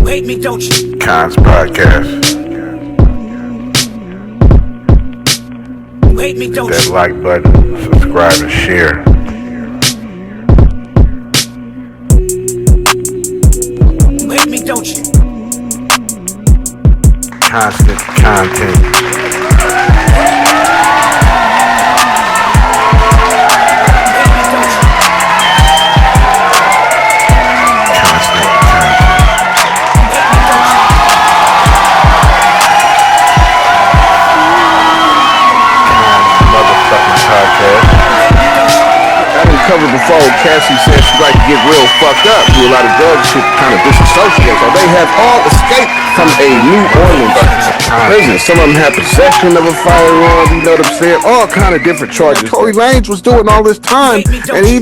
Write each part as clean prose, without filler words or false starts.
hate me, don't you? Kons podcast. You hate me, don't That you? like button, subscribe and share. You hate me, don't you? Constant content. Covered before, Cassie said she like to get real fucked up, do a lot of drugs, shit, kind of disassociate. So they have all escaped from a New Orleans prison. Some of them have possession of a firearm, you know what I'm saying? All kind of different charges. Tory Lanez was doing all this time, and he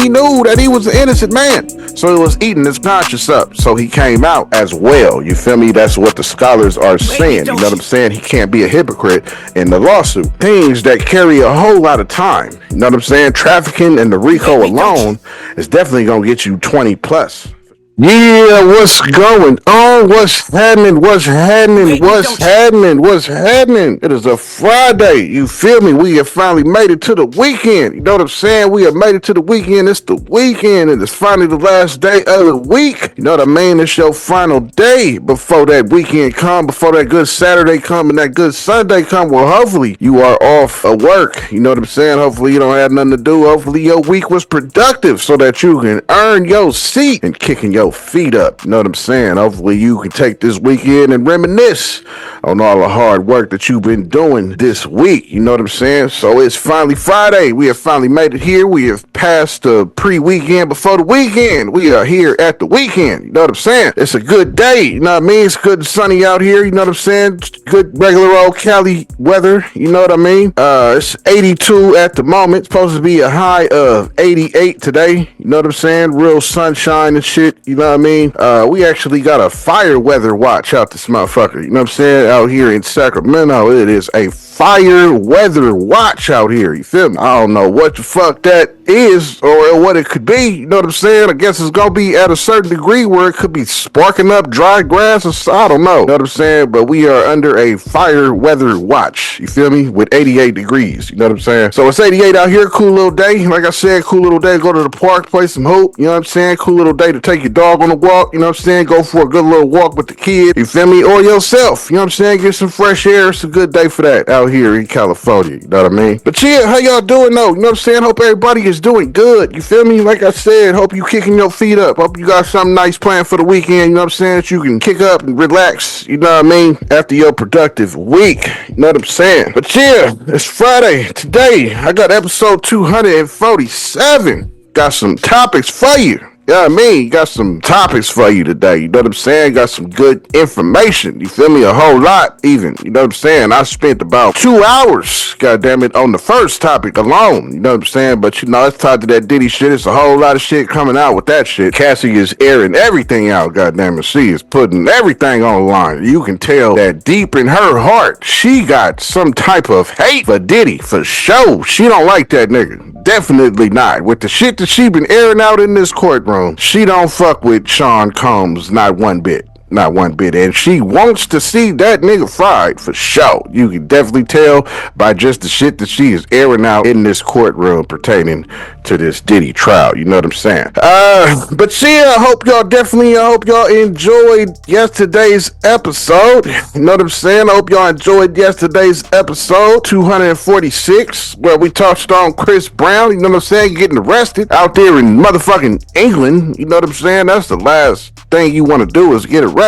knew that he was an innocent man. So he was eating his conscience up. So he came out as well. You feel me? That's what the scholars are saying. You know what I'm saying? He can't be a hypocrite in the lawsuit. Things that carry a whole lot of time. You know what I'm saying? Trafficking and the RICO alone is definitely gonna get you 20 plus. Yeah, what's going on? What's happening? What's happening? What's happening? What's happening? It is a Friday. You feel me? We have finally made it to the weekend. You know what I'm saying? We have made it to the weekend. It's the weekend, and it's finally the last day of the week. You know what I mean? It's your final day before that weekend come, before that good Saturday come and that good Sunday come. Well, hopefully you are off of work. You know what I'm saying? Hopefully you don't have nothing to do. Hopefully your week was productive so that you can earn your seat and kicking your feet up. You know what I'm saying? Hopefully you can take this weekend and reminisce on all the hard work that you've been doing this week. You know what I'm saying? So it's finally Friday. We have finally made it here. We have passed the pre-weekend before the weekend. We are here at the weekend. You know what I'm saying? It's a good day. You know what I mean? It's good and sunny out here. You know what I'm saying? Good regular old Cali weather. You know what I mean? It's 82 at the moment. It's supposed to be a high of 88 today. You know what I'm saying? Real sunshine and shit. You know what I mean? We actually got a fire weather watch out this motherfucker. You know what I'm saying? Out here in Sacramento, it is a fire weather watch out here. You feel me? I don't know what the fuck that is or what it could be. You know what I'm saying? I guess it's gonna be at a certain degree where it could be sparking up dry grass or I don't know. You know what I'm saying? But we are under a fire weather watch. You feel me? With 88 degrees. You know what I'm saying? So it's 88 out here. Cool little day. Like I said, cool little day. Go to the park, play some hoop. You know what I'm saying? Cool little day to take your dog on a walk. You know what I'm saying? Go for a good little walk with the kid. You feel me? Or yourself. You know what I'm saying? Get some fresh air. It's a good day for that out here in California. You know what I mean? But yeah, how y'all doing though? You know what I'm saying? Hope everybody is doing good. You feel me? Like I said, hope you kicking your feet up. Hope you got something nice planned for the weekend. You know what I'm saying? That you can kick up and relax. You know what I mean? After your productive week. You know what I'm saying? But yeah, it's Friday. Today, I got episode 247. Got some topics for you. You know what I mean? Got some topics for you today. You know what I'm saying? Got some good information. You feel me? A whole lot even. You know what I'm saying? I spent about 2 hours, goddamn it, on the first topic alone. You know what I'm saying? But you know, it's tied to that Diddy shit. It's a whole lot of shit coming out with that shit. Cassie is airing everything out, goddamn it. She is putting everything on the line. You can tell that deep in her heart, she got some type of hate for Diddy, for sure. She don't like that nigga. Definitely not. With the shit that she been airing out in this courtroom, she don't fuck with Sean Combs, not one bit. Not one bit. And she wants to see that nigga fried for sure. You can definitely tell by just the shit that she is airing out in this courtroom pertaining to this Diddy trial. You know what I'm saying? But yeah, I hope y'all enjoyed yesterday's episode. You know what I'm saying? I hope y'all enjoyed yesterday's episode 246, where we touched on Chris Brown, you know what I'm saying, getting arrested out there in motherfucking England. You know what I'm saying? That's the last thing you want to do is get arrested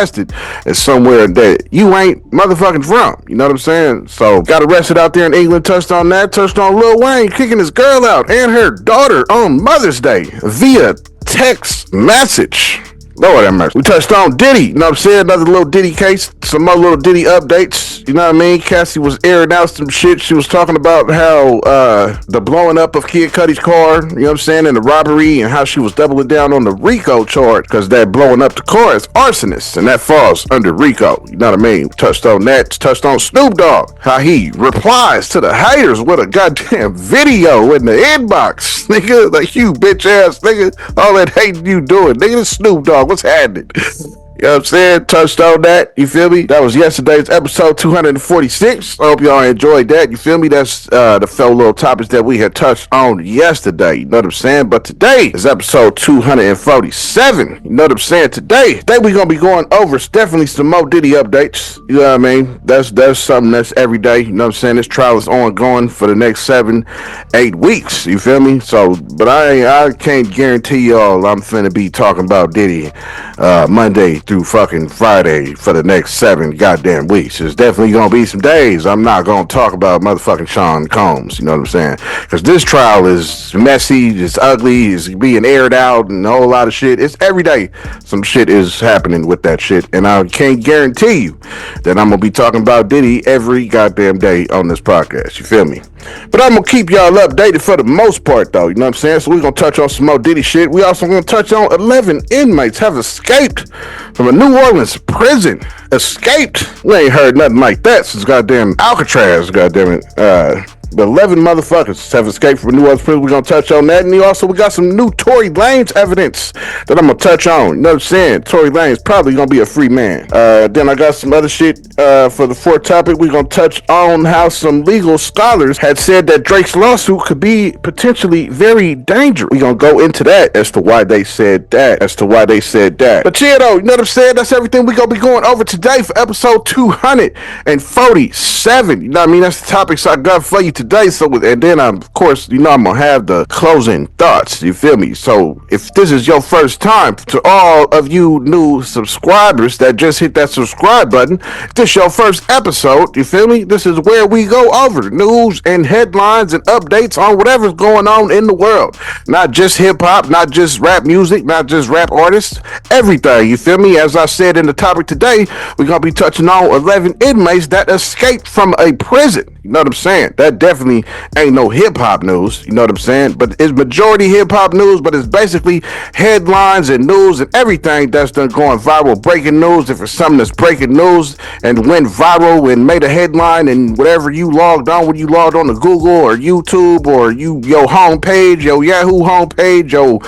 at somewhere that you ain't motherfucking from. You know what I'm saying? So got arrested out there in England, touched on that, touched on Lil Wayne kicking his girl out and her daughter on Mother's Day via text message. Lord have mercy. We touched on Diddy, you know what I'm saying? Another little Diddy case, some other little Diddy updates, you know what I mean? Cassie was airing out some shit. She was talking about how the blowing up of Kid Cudi's car, you know what I'm saying, and the robbery, and how she was doubling down on the RICO charge, because that blowing up the car is arsonist, and that falls under RICO, you know what I mean? Touched on that, touched on Snoop Dogg, how he replies to the haters with a goddamn video in the inbox, nigga, like you bitch ass nigga, all that hating you doing, nigga, Snoop Dogg, what's happening? You know what I'm saying? Touched on that. You feel me? That was yesterday's episode 246. I hope y'all enjoyed that. You feel me? That's the fellow little topics that we had touched on yesterday. You know what I'm saying? But today is episode 247. You know what I'm saying? Today we gonna be going over definitely some more Diddy updates. You know what I mean? That's something that's every day. You know what I'm saying? This trial is ongoing for the next 7-8 weeks. You feel me? So, but I can't guarantee y'all I'm finna be talking about Diddy Monday through fucking Friday for the next 7 goddamn weeks. There's definitely gonna be some days I'm not gonna talk about motherfucking Sean Combs. You know what I'm saying? Because this trial is messy, it's ugly, it's being aired out, and a whole lot of shit. It's every day some shit is happening with that shit, and I can't guarantee you that I'm gonna be talking about Diddy every goddamn day on this podcast. You feel me? But I'm gonna keep y'all updated for the most part, though. You know what I'm saying? So we're gonna touch on some more Diddy shit. We also gonna touch on 11 inmates have escaped from a New Orleans prison. Escaped? We ain't heard nothing like that since goddamn Alcatraz, goddamn it. The 11 motherfuckers have escaped from New Orleans prison. We're going to touch on that. And we got some new Tory Lanez evidence that I'm going to touch on. You know what I'm saying? Tory Lanez probably going to be a free man. Then I got some other shit for the fourth topic. We're going to touch on how some legal scholars had said that Drake's lawsuit could be potentially very dangerous. We're going to go into that as to why they said that. But yeah, though, you know what I'm saying? That's everything we're going to be going over today for episode 247. You know what I mean? That's the topics I got for you today. So, and then of course, you know, I'm gonna have the closing thoughts. You feel me? So, if this is your first time, to all of you new subscribers that just hit that subscribe button, if this is your first episode, you feel me? This is where we go over news and headlines and updates on whatever's going on in the world. Not just hip hop, not just rap music, not just rap artists, everything. You feel me? As I said in the topic today, we're gonna be touching on 11 inmates that escaped from a prison. You know what I'm saying? That definitely ain't no hip-hop news, you know what I'm saying? But it's majority hip-hop news, but it's basically headlines and news and everything that's done going viral. Breaking news, if it's something that's breaking news and went viral and made a headline, and whatever you logged on, when you logged on to Google or YouTube or your homepage, your Yahoo homepage, your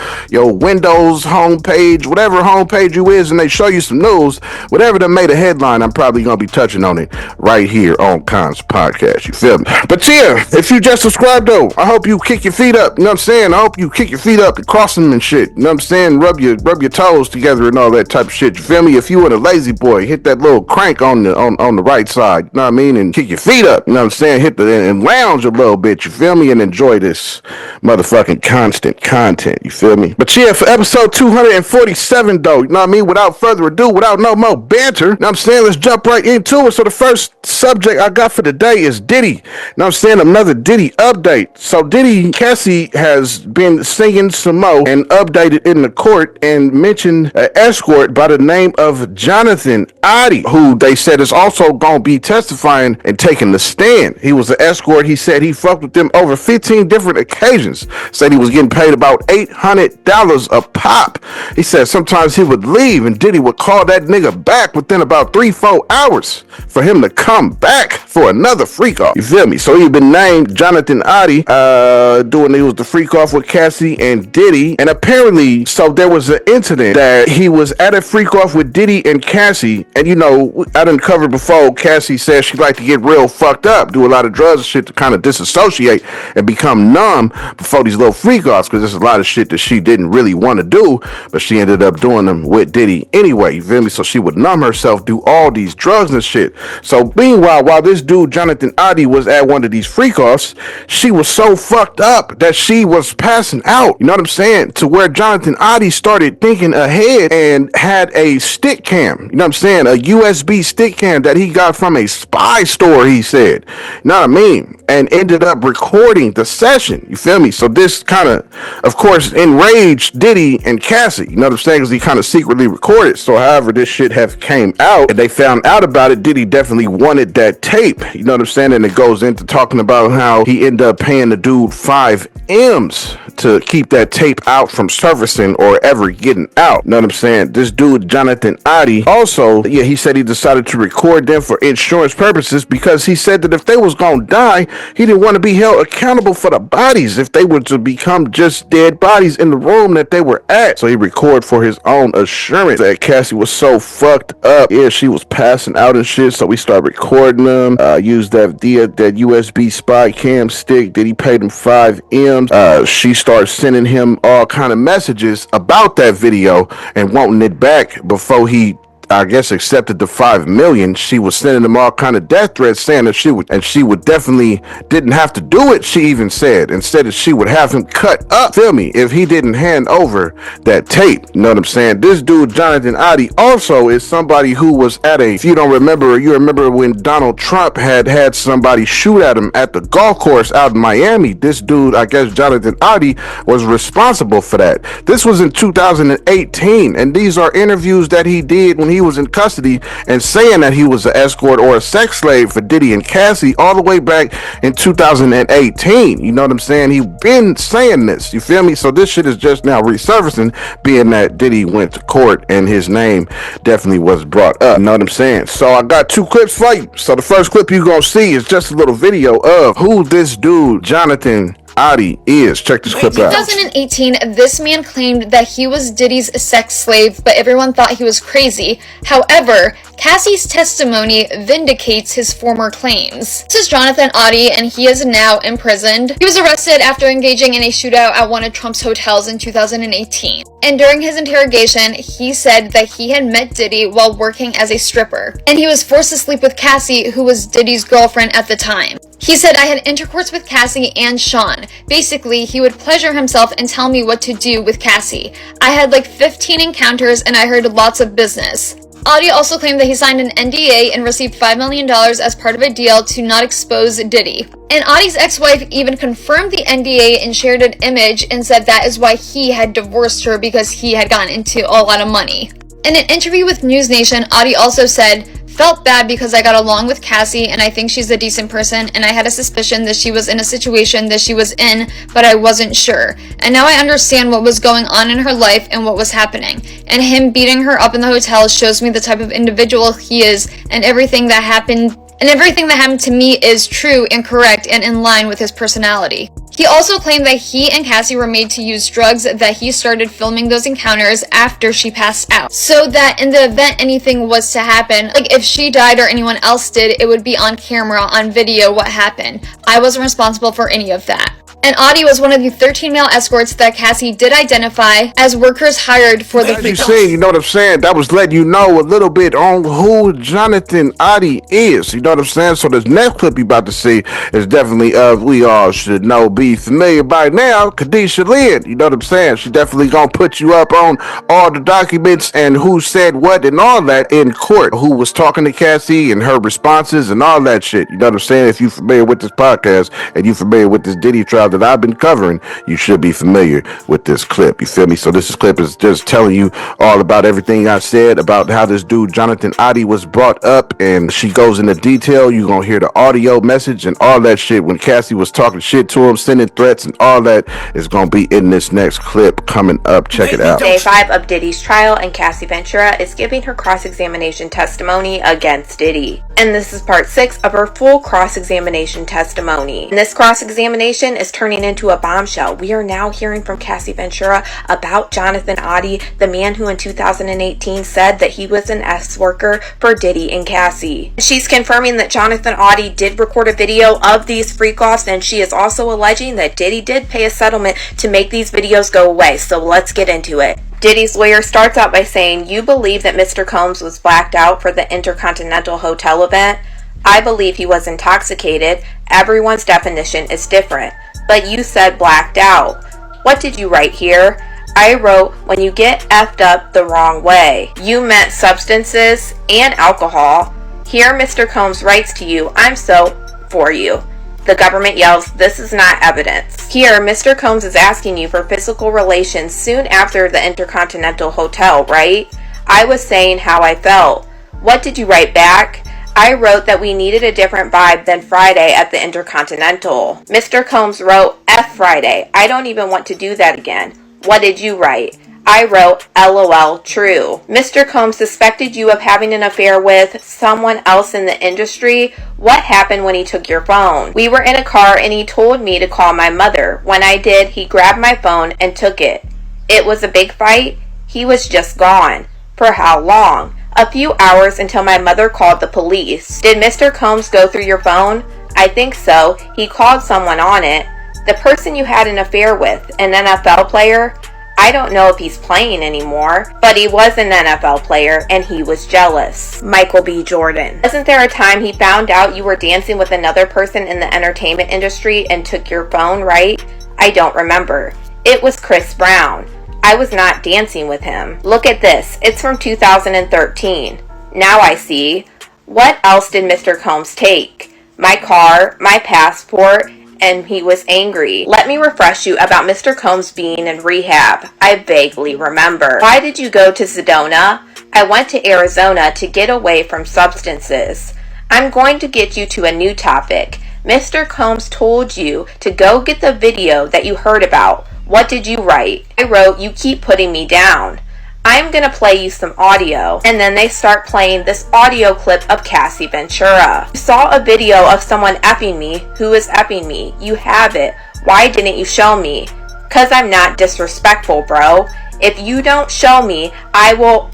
Windows homepage, whatever homepage you is, and they show you some news, whatever that made a headline, I'm probably going to be touching on it right here on Kons Podcast. You feel me? But yeah, if you just subscribed though, I hope you kick your feet up. You know what I'm saying? I hope you kick your feet up and cross them and shit. You know what I'm saying? Rub your toes together and all that type of shit. You feel me? If you were a lazy boy, hit that little crank on the right side. You know what I mean? And kick your feet up. You know what I'm saying? Hit and lounge a little bit. You feel me? And enjoy this motherfucking constant content. You feel me? But yeah, for episode 247 though, you know what I mean? Without further ado, without no more banter, you know what I'm saying? Let's jump right into it. So the first subject I got for today is Diddy. You know what I'm saying? Another Diddy update. So Diddy, Cassie has been singing some more and updated in the court and mentioned an escort by the name of Jonathan Adi, who they said is also going to be testifying and taking the stand. He was an escort. He said he fucked with them over 15 different occasions. Said he was getting paid about $800 a pop. He said sometimes he would leave and Diddy would call that nigga back within about 3-4 hours for him to come back for another freak off. You feel me? So he been named Jonathan Adi, he was the freak off with Cassie and Diddy. And apparently, so there was an incident that he was at a freak off with Diddy and Cassie. And you know, I done covered before, Cassie says she like to get real fucked up, do a lot of drugs and shit to kind of disassociate and become numb before these little freak offs, because there's a lot of shit that she didn't really want to do, but she ended up doing them with Diddy anyway. You feel me? So she would numb herself, do all these drugs and shit. So meanwhile, while this dude Jonathan Adi was at one of these freak offs, she was so fucked up that she was passing out. You know what I'm saying? To where Jonathan Adi started thinking ahead and had a stick cam. You know what I'm saying? A USB stick cam that he got from a spy store, he said. You know what I mean? And ended up recording the session. You feel me? So this kind of course, enraged Diddy and Cassie. You know what I'm saying? Because he kind of secretly recorded. So however this shit have came out and they found out about it, Diddy definitely wanted that tape. You know what I'm saying? And it goes into talking about how he ended up paying the dude 5 M's to keep that tape out from surfacing or ever getting out. Know what I'm saying? This dude, Jonathan Adi, also, yeah, he said he decided to record them for insurance purposes because he said that if they was gonna die, he didn't want to be held accountable for the bodies if they were to become just dead bodies in the room that they were at. So he recorded for his own assurance that Cassie was so fucked up. Yeah, she was passing out and shit, so we started recording them. Used that USB spy cam stick. Did he pay them 5 M's? She started sending him all kind of messages about that video and wanting it back before he, I guess, accepted the 5 million. She was sending him all kind of death threats saying that she would definitely didn't have to do it. She even said instead that she would have him cut up, feel me, if he didn't hand over that tape. You know what I'm saying? This dude, Jonathan Adi, also is somebody who was at if you don't remember, you remember when Donald Trump had somebody shoot at him at the golf course out in Miami. This dude, I guess Jonathan Adi, was responsible for that. This was in 2018, and these are interviews that he did when he was in custody and saying that he was an escort or a sex slave for Diddy and Cassie all the way back in 2018. You know what I'm saying? He been saying this, you feel me? So this shit is just now resurfacing, being that Diddy went to court and his name definitely was brought up. You know what I'm saying? So I got 2 clips for you. So the first clip you're gonna see is just a little video of who this dude Jonathan Adi is. Check this clip out. In 2018, this man claimed that he was Diddy's sex slave, but everyone thought he was crazy. However, Cassie's testimony vindicates his former claims. This is Jonathan Adi, and he is now imprisoned. He was arrested after engaging in a shootout at one of Trump's hotels in 2018. And during his interrogation, he said that he had met Diddy while working as a stripper, and he was forced to sleep with Cassie, who was Diddy's girlfriend at the time. He said, "I had intercourse with Cassie and Sean. Basically, he would pleasure himself and tell me what to do with Cassie. I had like 15 encounters and I heard lots of business." Adi also claimed that he signed an NDA and received $5 million as part of a deal to not expose Diddy. And Adi's ex-wife even confirmed the NDA and shared an image and said that is why he had divorced her, because he had gotten into a lot of money. In an interview with News Nation, Adi also said, "Felt bad because I got along with Cassie and I think she's a decent person, and I had a suspicion that she was in a situation that she was in, but I wasn't sure. And now I understand what was going on in her life and what was happening. And him beating her up in the hotel shows me the type of individual he is, and everything that happened to me is true and correct and in line with his personality." He also claimed that he and Cassie were made to use drugs, that he started filming those encounters after she passed out, so that in the event anything was to happen, like if she died or anyone else did, it would be on camera, on video what happened. I wasn't responsible for any of that. And Adi was one of the 13 male escorts that Cassie did identify as workers hired for the you see, you know what I'm saying? That was letting you know a little bit on who Jonathan Adi is. You know what I'm saying? So this next clip you about to see is definitely we all should know, be familiar by now, Khadijah Lynn. You know what I'm saying? She definitely gonna put you up on all the documents and who said what and all that in court. Who was talking to Cassie and her responses and all that shit. You know what I'm saying? If you familiar with this podcast and you familiar with this Diddy trial that I've been covering, you should be familiar with this clip. You feel me? So this clip is just telling you all about everything I said about how this dude Jonathan Adi was brought up, and she goes into detail. You're gonna hear the audio message and all that shit when Cassie was talking shit to him, sending threats and all that is gonna be in this next clip coming up. Check it out. Day 5 of Diddy's trial, and Cassie Ventura is giving her cross-examination testimony against Diddy. And this is part 6 of her full cross-examination testimony. And this cross-examination is turning into a bombshell. We are now hearing from Cassie Ventura about Jonathan Adi, the man who in 2018 said that he was an ex-worker for Diddy and Cassie. She's confirming that Jonathan Adi did record a video of these freak-offs, and she is also alleging that Diddy did pay a settlement to make these videos go away. So let's get into it. Diddy's lawyer starts out by saying, "You believe that Mr. Combs was blacked out for the Intercontinental Hotel event? I believe he was intoxicated. Everyone's definition is different. But you said blacked out. What did you write here?" I wrote, "When you get effed up the wrong way." You meant substances and alcohol. Here Mr. Combs writes to you, "I'm so for you." The government yells, "This is not evidence." Here, Mr. Combs is asking you for physical relations soon after the Intercontinental Hotel, right? I was saying how I felt. What did you write back? I wrote that we needed a different vibe than Friday at the Intercontinental. Mr. Combs wrote, F Friday. I don't even want to do that again. What did you write? I wrote, LOL, true. Mr. Combs suspected you of having an affair with someone else in the industry. What happened when he took your phone? We were in a car and he told me to call my mother. When I did, he grabbed my phone and took it. It was a big fight. He was just gone. For how long? A few hours until my mother called the police. Did Mr. Combs go through your phone? I think so. He called someone on it. The person you had an affair with, an NFL player? I don't know if he's playing anymore, but he was an NFL player and he was jealous. Michael B. Jordan. Wasn't there a time he found out you were dancing with another person in the entertainment industry and took your phone, right? I don't remember. It was Chris Brown. I was not dancing with him. Look at this. It's from 2013. Now I see. What else did Mr. Combs take? My car, my passport, and he was angry. Let me refresh you about Mr. Combs being in rehab. I vaguely remember. Why did you go to Sedona? I went to Arizona to get away from substances. I'm going to get you to a new topic. Mr. Combs told you to go get the video that you heard about. What did you write? I wrote, you keep putting me down. I'm going to play you some audio. And then they start playing this audio clip of Cassie Ventura. You saw a video of someone effing me. Who is effing me? You have it. Why didn't you show me? 'Cause I'm not disrespectful, bro. If you don't show me, I will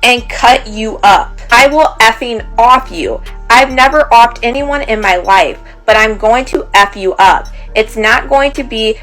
and cut you up. I will effing off you. I've never offed anyone in my life, but I'm going to F you up. It's not going to be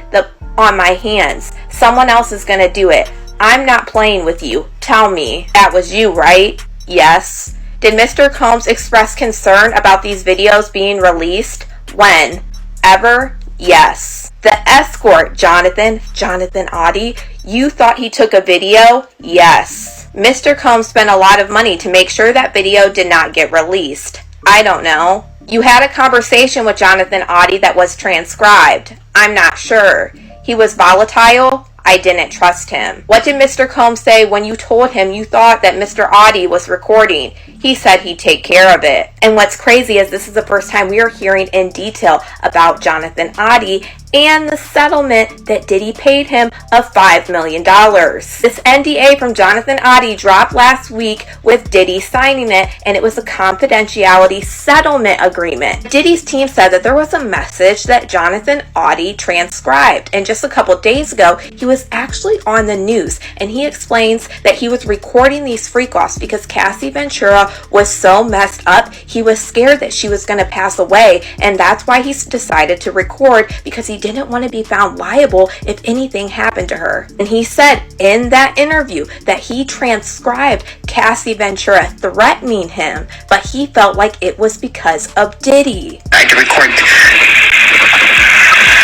on my hands. Someone else is going to do it. I'm not playing with you. Tell me. That was you, right? Yes. Did Mr. Combs express concern about these videos being released? When? Ever? Yes. The escort, Jonathan Oddie, you thought he took a video? Yes. Mr. Combs spent a lot of money to make sure that video did not get released. I don't know. You had a conversation with Jonathan Oddie that was transcribed. I'm not sure. He was volatile. I didn't trust him. What did Mr. Combs say when you told him you thought that Mr. Oddie was recording? He said he'd take care of it. And what's crazy is this is the first time we are hearing in detail about Jonathan Oddie and the settlement that Diddy paid him of $5 million. This NDA from Jonathan Oddie dropped last week with Diddy signing it, and it was a confidentiality settlement agreement. Diddy's team said that there was a message that Jonathan Oddie transcribed, and just a couple days ago, he was actually on the news, and he explains that he was recording these freak-offs because Cassie Ventura was so messed up, he was scared that she was going to pass away, and that's why he decided to record, because he didn't want to be found liable if anything happened to her. And he said in that interview that he transcribed Cassie Ventura threatening him, but he felt like it was because of Diddy. I had to record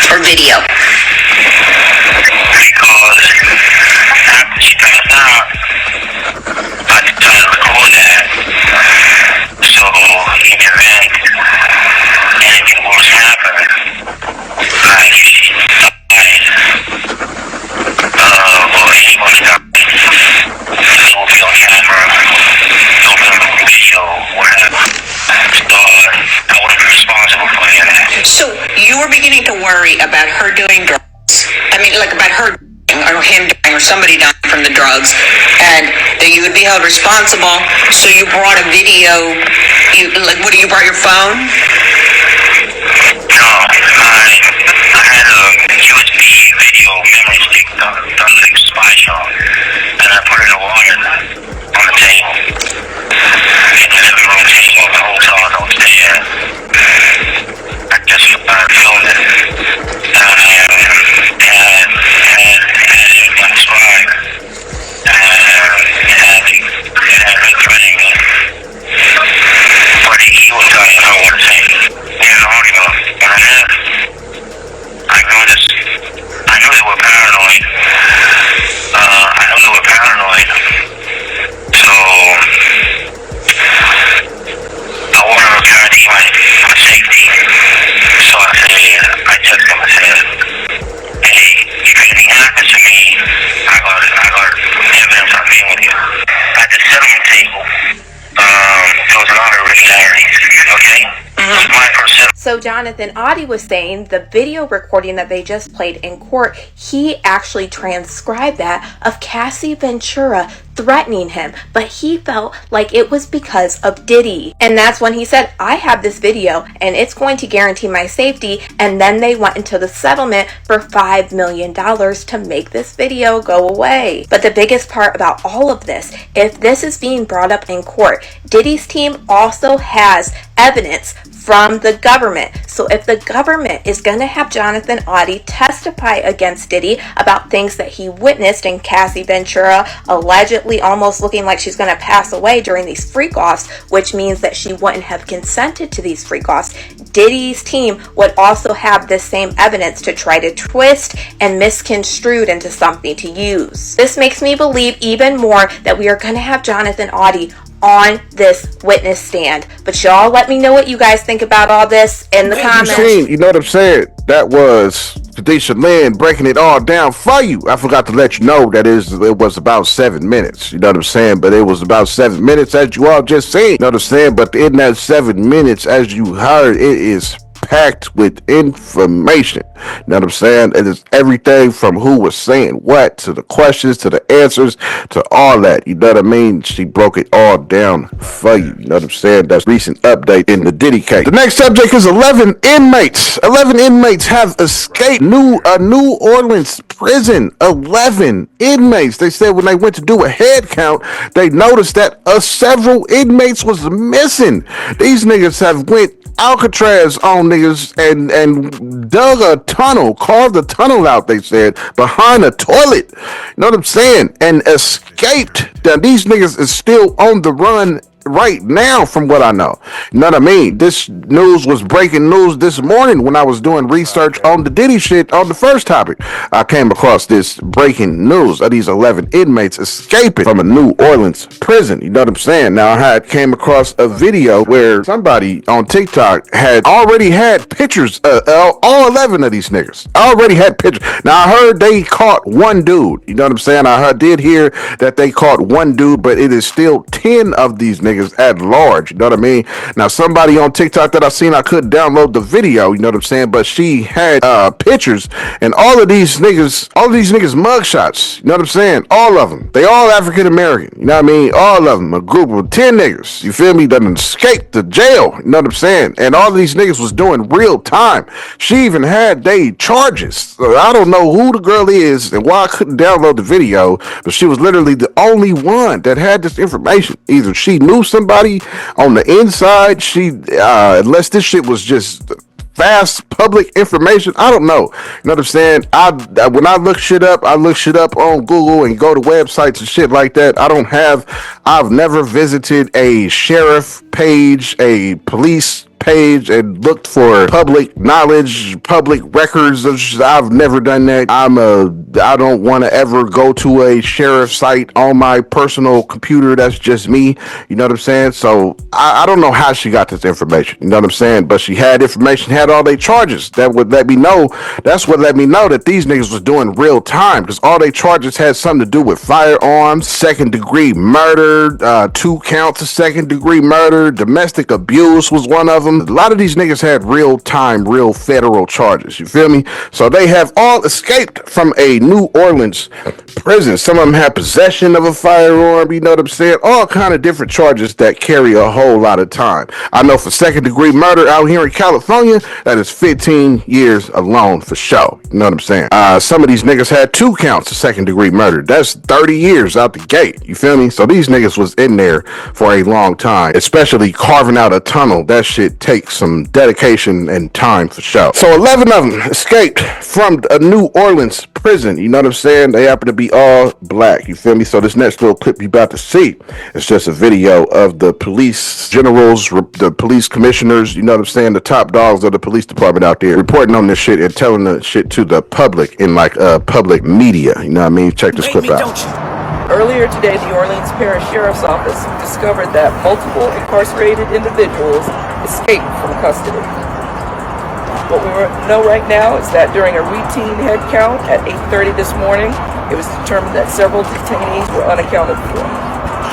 or video. Because after she passed out, I decided to record that. So in the event anything worse happened, like she died, or anyone died, it will be on camera, it will be on the video, whatever. So I wouldn't be responsible for any of that. So you were beginning to worry about her doing drugs. I mean, like about her or him dying or somebody dying from the drugs, and that you would be held responsible. So you brought a video. You brought your phone? No, I had a USB video memory stick done like spy shot, and I put it in the water on the table. In the living room table of the hotel I was staying at. I just filmed it. And had it transcribed. And it had me threatening me. But he was telling her what to say. In an audio, when I left, I knew they were paranoid. So So Jonathan Audie was saying the video recording that they just played in court, he actually transcribed that of Cassie Ventura threatening him, but he felt like it was because of Diddy. And that's when he said, I have this video and it's going to guarantee my safety. And then they went into the settlement for $5 million to make this video go away. But the biggest part about all of this, if this is being brought up in court, Diddy's team also has evidence from the government. So if the government is going to have Jonathan Audie testify against Diddy about things that he witnessed, and Cassie Ventura allegedly almost looking like she's going to pass away during these freak-offs, which means that she wouldn't have consented to these freak-offs, Diddy's team would also have this same evidence to try to twist and misconstrue it into something to use. This makes me believe even more that we are going to have Jonathan Audie on this witness stand. But y'all let me know what you guys think about all this in the comments. You know what I'm saying? That was Kadisha Lynn breaking it all down for you. I forgot to let you know that it was about 7 minutes. You know what I'm saying? But it was about 7 minutes, as you all just seen. You know what I'm saying? But in that 7 minutes, as you heard, it is packed with information. You know what I'm saying? It is everything from who was saying what, to the questions, to the answers, to all that. You know what I mean? She broke it all down for you. You know what I'm saying? That's recent update in the Diddy case. The next subject is 11 inmates. 11 inmates have escaped a New Orleans prison. 11 inmates. They said when they went to do a head count, they noticed that several inmates was missing. These niggas have went Alcatraz on niggas and dug a tunnel, carved a tunnel out, they said, behind a toilet. You know what I'm saying? And escaped. Now, these niggas is still on the run right now, from what I know. You know what I mean? This news was breaking news this morning when I was doing research on the Diddy shit on the first topic. I came across this breaking news of these 11 inmates escaping from a New Orleans prison. You know what I'm saying? Now, I came across a video where somebody on TikTok had already had pictures of all 11 of these niggas. Already had pictures. Now, I heard they caught one dude. You know what I'm saying? Did hear that they caught one dude, but it is still 10 of these niggas at large. You know what I mean? Now, somebody on TikTok that I seen, I couldn't download the video, you know what I'm saying, but she had pictures, and all of these niggas mugshots, you know what I'm saying? All of them. They all African American, you know what I mean? All of them. A group of 10 niggas, you feel me, that escaped the jail, you know what I'm saying? And all of these niggas was doing real time. She even had they charges. So I don't know who the girl is and why I couldn't download the video, but she was literally the only one that had this information. Either she knew somebody on the inside, unless this shit was just fast public information, I don't know. You know what I'm saying? When I look shit up, I look shit up on Google and go to websites and shit like that. I've never visited a sheriff page, a police page, and looked for public knowledge, public records. I've never done that. I don't want to ever go to a sheriff site on my personal computer. That's just me. You know what I'm saying? So I don't know how she got this information. You know what I'm saying? But she had information, had all their charges. That would let me know. That's what let me know that these niggas was doing real time, because all their charges had something to do with firearms, second-degree murder, 2 counts of second-degree murder, domestic abuse was one of them. A lot of these niggas had real time, real federal charges. You feel me? So they have all escaped from a New Orleans prison. Some of them have possession of a firearm. You know what I'm saying? All kind of different charges that carry a whole lot of time. I know for second degree murder out here in California, that is 15 years alone for sure. You know what I'm saying? Some of these niggas had 2 counts of second degree murder. That's 30 years out the gate. You feel me? So these niggas was in there for a long time, especially carving out a tunnel. That shit takes some dedication and time for sure. So 11 of them escaped from a New Orleans prison. You know what I'm saying? They happen to be all black. You feel me? So this next little clip you about to see is just a video of the police generals, the police commissioners, you know what I'm saying, the top dogs of the police department out there reporting on this shit and telling the shit to the public in like public media. You know what I mean? Check this clip out. Earlier today, the Orleans Parish Sheriff's Office discovered that multiple incarcerated individuals escaped from custody. What we know right now is that during a routine head count at 8:30 this morning, it was determined that several detainees were unaccounted for.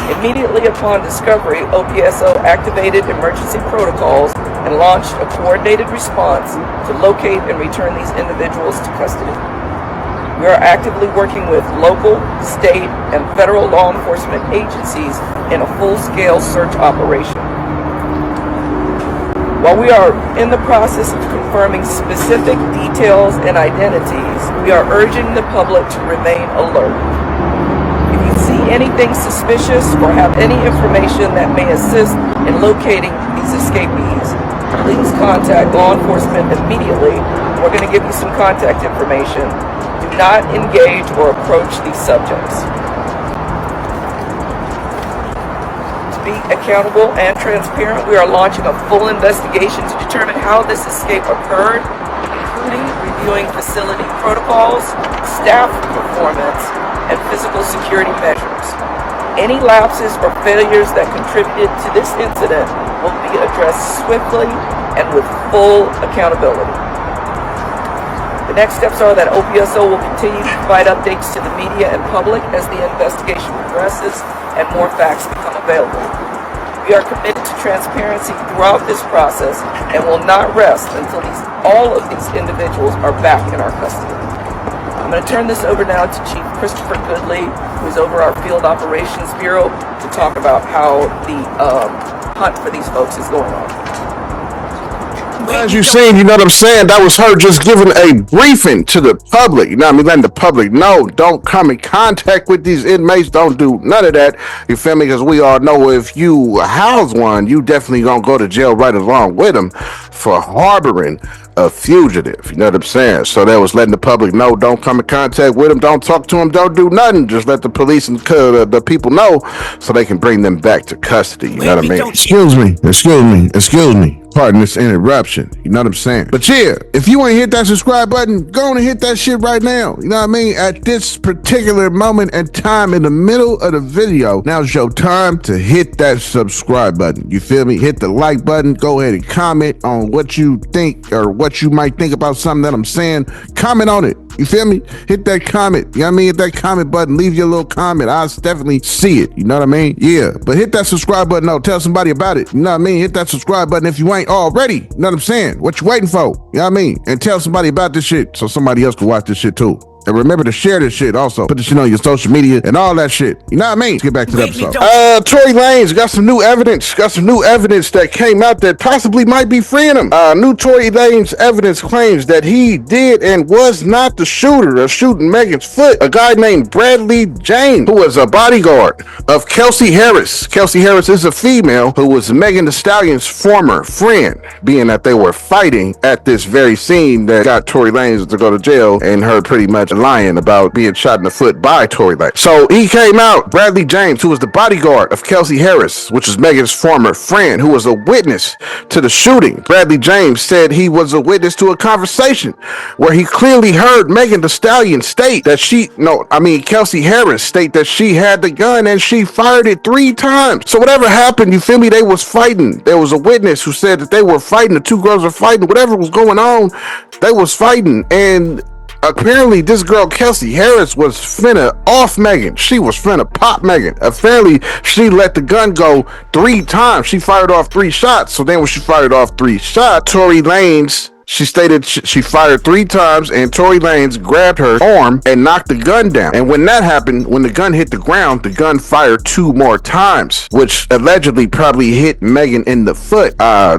Immediately upon discovery, OPSO activated emergency protocols and launched a coordinated response to locate and return these individuals to custody. We are actively working with local, state, and federal law enforcement agencies in a full-scale search operation. While we are in the process of confirming specific details and identities, we are urging the public to remain alert. If you see anything suspicious or have any information that may assist in locating these escapees, please contact law enforcement immediately. We're going to give you some contact information. Do not engage or approach these subjects. To be accountable and transparent, we are launching a full investigation to determine how this escape occurred, including reviewing facility protocols, staff performance, and physical security measures. Any lapses or failures that contributed to this incident will be addressed swiftly and with full accountability. The next steps are that OPSO will continue to provide updates to the media and public as the investigation progresses and more facts become available. We are committed to transparency throughout this process and will not rest until all of these individuals are back in our custody. I'm going to turn this over now to Chief Christopher Goodley, who is over our Field Operations Bureau, to talk about how the hunt for these folks is going on. As you seen, you know what I'm saying? That was her just giving a briefing to the public. You know what I mean? Letting the public know, don't come in contact with these inmates. Don't do none of that. You feel me? Because we all know if you house one, you definitely gonna go to jail right along with them for harboring a fugitive. You know what I'm saying? So that was letting the public know, don't come in contact with them, don't talk to them, don't do nothing. Just let the police and the people know so they can bring them back to custody. You know what I mean? Excuse me. Pardon this interruption. You know what I'm saying? But yeah, if you ain't hit that subscribe button, go on and hit that shit right now. You know what I mean? At this particular moment and time in the middle of the video, now's your time to hit that subscribe button. You feel me? Hit the like button. Go ahead and comment on what you think or what you might think about something that I'm saying. Comment on it. You feel me? Hit that comment. You know what I mean? Hit that comment button. Leave your little comment. I'll definitely see it. You know what I mean? Yeah. But hit that subscribe button. No, tell somebody about it. You know what I mean? Hit that subscribe button if you ain't already. You know what I'm saying? What you waiting for? You know what I mean? And tell somebody about this shit so somebody else can watch this shit too. And remember to share this shit also. Put this shit on your social media and all that shit. You know what I mean? Let's get back to the episode. Tory Lanez got some new evidence. That came out that possibly might be freeing him. New Tory Lanez evidence claims that he did and was not the shooter of shooting Megan's foot. A guy named Bradley James, who was a bodyguard of Kelsey Harris. Kelsey Harris is a female who was Megan Thee Stallion's former friend, being that they were fighting at this very scene that got Tory Lanez to go to jail and her pretty much lying about being shot in the foot by Tory Lanez. So he came out, Bradley James, who was the bodyguard of Kelsey Harris, which is Megan's former friend, who was a witness to the shooting. Bradley James said he was a witness to a conversation where he clearly heard Megan Thee Stallion state that Kelsey Harris state that she had the gun and she fired it 3 times. So whatever happened, you feel me, they was fighting. There was a witness who said that they were fighting, the 2 girls were fighting, whatever was going on, they was fighting. And apparently this girl Kelsey Harris was finna off Megan. She was finna pop Megan. Apparently she let the gun go 3 times. She fired off 3 shots. So then when she fired off 3 shots, Tory Lanez, she stated she fired 3 times and Tory Lanez grabbed her arm and knocked the gun down. And when that happened, when the gun hit the ground, the gun fired 2 more times, which allegedly probably hit Megan in the foot.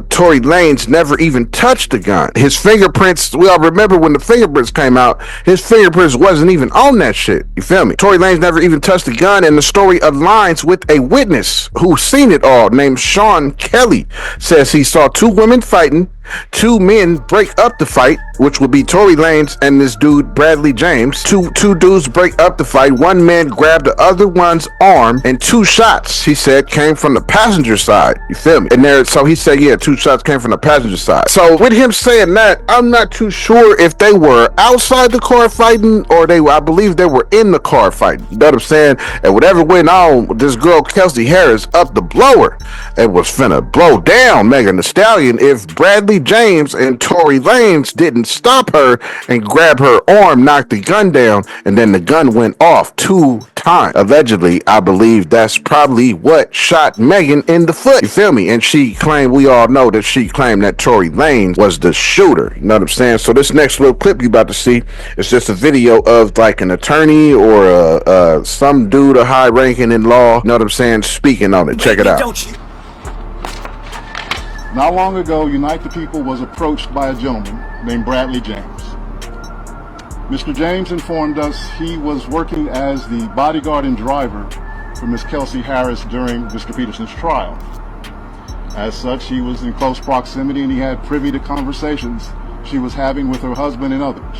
Tory Lanez never even touched the gun. His fingerprints, we all remember when the fingerprints came out, his fingerprints wasn't even on that shit. You feel me? Tory Lanez never even touched the gun, and the story aligns with a witness who seen it all named Sean Kelly. Says he saw 2 women fighting, 2 men break up the fight, which would be Tory Lanez and this dude Bradley James. Two dudes break up the fight. 1 man grabbed the other one's arm, and 2 shots, he said, came from the passenger side. You feel me? And so he said, yeah, 2 shots came from the passenger side. So with him saying that, I'm not too sure if they were outside the car fighting or I believe they were in the car fighting. You know what I'm saying? And whatever went on, this girl Kelsey Harris up the blower and was finna blow down Megan Thee Stallion if Bradley Jesse James and Tory Lanez didn't stop her and grab her arm, knock the gun down, and then the gun went off 2 times. Allegedly, I believe that's probably what shot Megan in the foot. You feel me? And she claimed, we all know that she claimed that Tory Lanez was the shooter. You know what I'm saying? So this next little clip you about to see is just a video of like an attorney or some dude, a high ranking in law, you know what I'm saying, speaking on it. Check it out. Not long ago, Unite the People was approached by a gentleman named Bradley James. Mr. James informed us he was working as the bodyguard and driver for Miss Kelsey Harris during Mr. Peterson's trial. As such, he was in close proximity and he had privy to conversations she was having with her husband and others.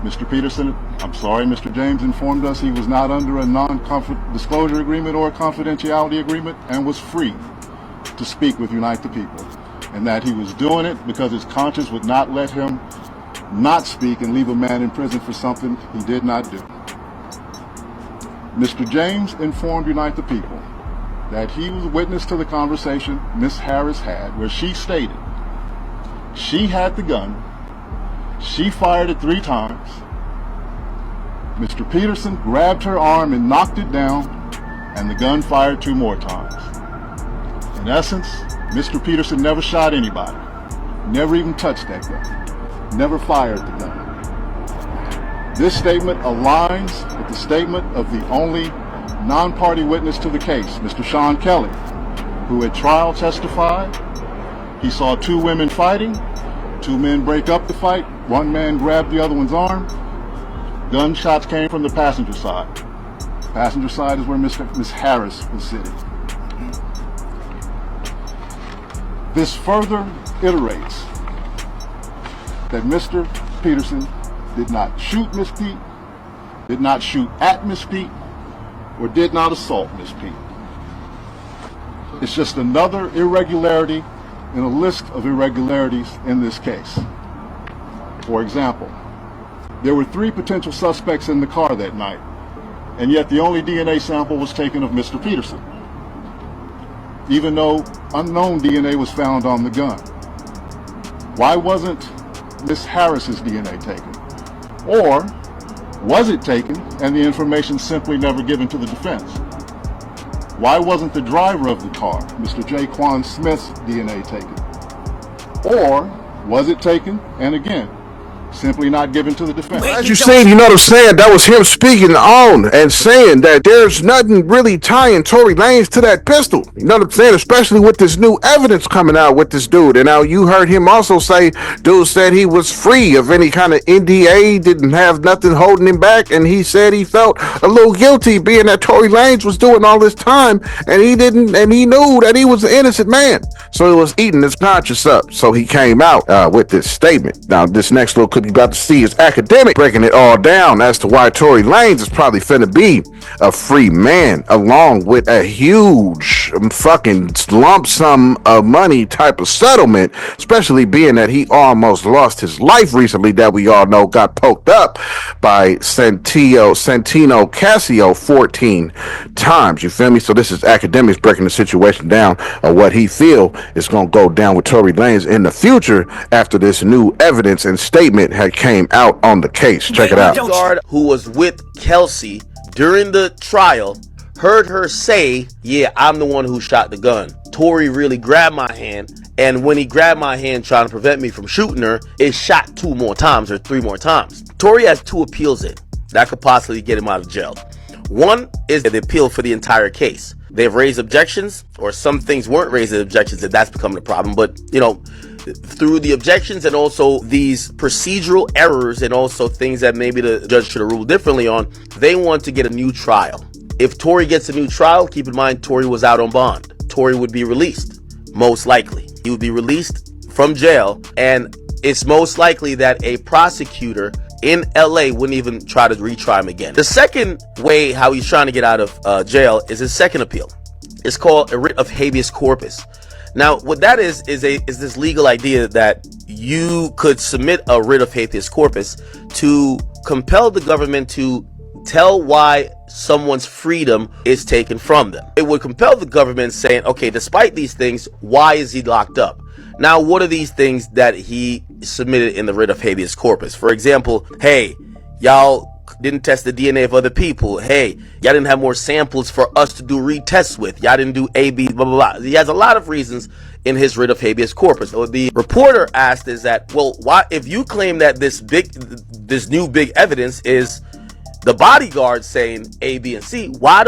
Mr. James informed us he was not under a non-disclosure agreement or a confidentiality agreement and was free to speak with Unite the People, and that he was doing it because his conscience would not let him not speak and leave a man in prison for something he did not do. Mr. James informed Unite the People that he was a witness to the conversation Miss Harris had where she stated she had the gun, she fired it 3 times, Mr. Peterson grabbed her arm and knocked it down, and the gun fired 2 more times. In essence, Mr. Peterson never shot anybody, never even touched that gun, never fired the gun. This statement aligns with the statement of the only non-party witness to the case, Mr. Sean Kelly, who at trial testified he saw 2 women fighting, 2 men break up the fight, 1 man grabbed the other one's arm. Gunshots came from the passenger side. Passenger side is where Miss Harris was sitting. This further iterates that Mr. Peterson did not shoot Miss Pete, did not shoot at Miss Pete, or did not assault Miss Pete. It's just another irregularity in a list of irregularities in this case. For example, there were 3 potential suspects in the car that night, and yet the only DNA sample was taken of Mr. Peterson, even though unknown DNA was found on the gun. Why wasn't Miss Harris's DNA taken? Or was it taken and the information simply never given to the defense? Why wasn't the driver of the car, Mr. J. Quan Smith's DNA taken? Or was it taken and again, simply not given to the defense? As you seen, you know what I'm saying, that was him speaking on and saying that there's nothing really tying Tory Lanez to that pistol. You know what I'm saying? Especially with this new evidence coming out with this dude. And now you heard him also say, dude said he was free of any kind of NDA, didn't have nothing holding him back, and he said he felt a little guilty being that Tory Lanez was doing all this time and he knew that he was an innocent man. So he was eating his conscience up. So he came out with this statement. Now this next little clip you about to see is academic, breaking it all down as to why Tory Lanez is probably finna be a free man, along with a huge fucking lump sum of money type of settlement, especially being that he almost lost his life recently, that we all know got poked up by Santino Casio 14 times. You feel me? So this is academics breaking the situation down of what he feel is gonna go down with Tory Lanez in the future after this new evidence and statement had came out on the case. Check it out. Guard who was with Kelsey during the trial heard her say, yeah, I'm the one who shot the gun. Tory really grabbed my hand, and when he grabbed my hand trying to prevent me from shooting her, it shot 2 more times or 3 more times. Tory has 2 appeals in that could possibly get him out of jail. One is the appeal for the entire case. They've raised objections, or some things weren't raised as objections, and that's becoming a problem. But, you know, through the objections and also these procedural errors and also things that maybe the judge should have ruled differently on, they want to get a new trial. If Tory gets a new trial, keep in mind Tory was out on bond. Tory would be released, most likely. He would be released from jail, and it's most likely that a prosecutor in LA wouldn't even try to retry him again. The second way how he's trying to get out of jail is his second appeal. It's called a writ of habeas corpus. Now, what that is this legal idea that you could submit a writ of habeas corpus to compel the government to tell why someone's freedom is taken from them. It would compel the government saying, okay, despite these things, why is he locked up? Now, what are these things that he submitted in the writ of habeas corpus? For example, hey, y'all didn't test the DNA of other people. Hey, y'all didn't have more samples for us to do retests with. Y'all didn't do A, B, blah, blah, blah. He has a lot of reasons in his writ of habeas corpus. So the reporter asked is that, well, why, if you claim that this new big evidence is the bodyguard saying A, B, and C, why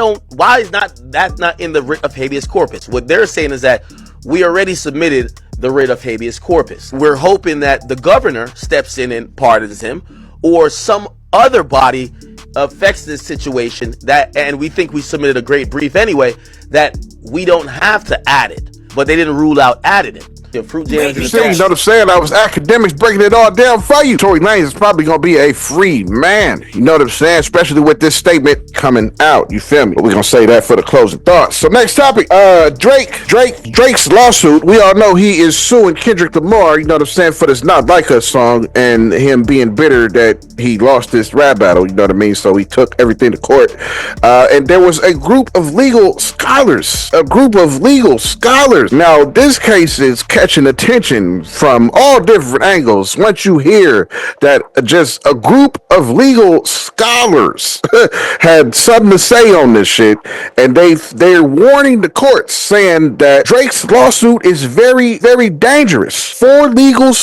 is that not in the writ of habeas corpus? What they're saying is that we already submitted the writ of habeas corpus. We're hoping that the governor steps in and pardons him, or some other body affects this situation, and we think we submitted a great brief anyway, that we don't have to add it, but they didn't rule out adding it. Fruit jams You know what I'm saying? I was academics breaking it all down for you. Tory Lanez is probably gonna be a free man. You know what I'm saying? Especially with this statement coming out. You feel me? But we're gonna say that for the closing thoughts. So next topic, Drake's lawsuit. We all know he is suing Kendrick Lamar, you know what I'm saying, for this Not Like Us song, and him being bitter that he lost this rap battle, you know what I mean? So he took everything to court. And there was a group of legal scholars. Now, this case is catching attention from all different angles. Once you hear that just a group of legal scholars had something to say on this shit, and they're warning the courts, saying that Drake's lawsuit is very, very dangerous. Four legal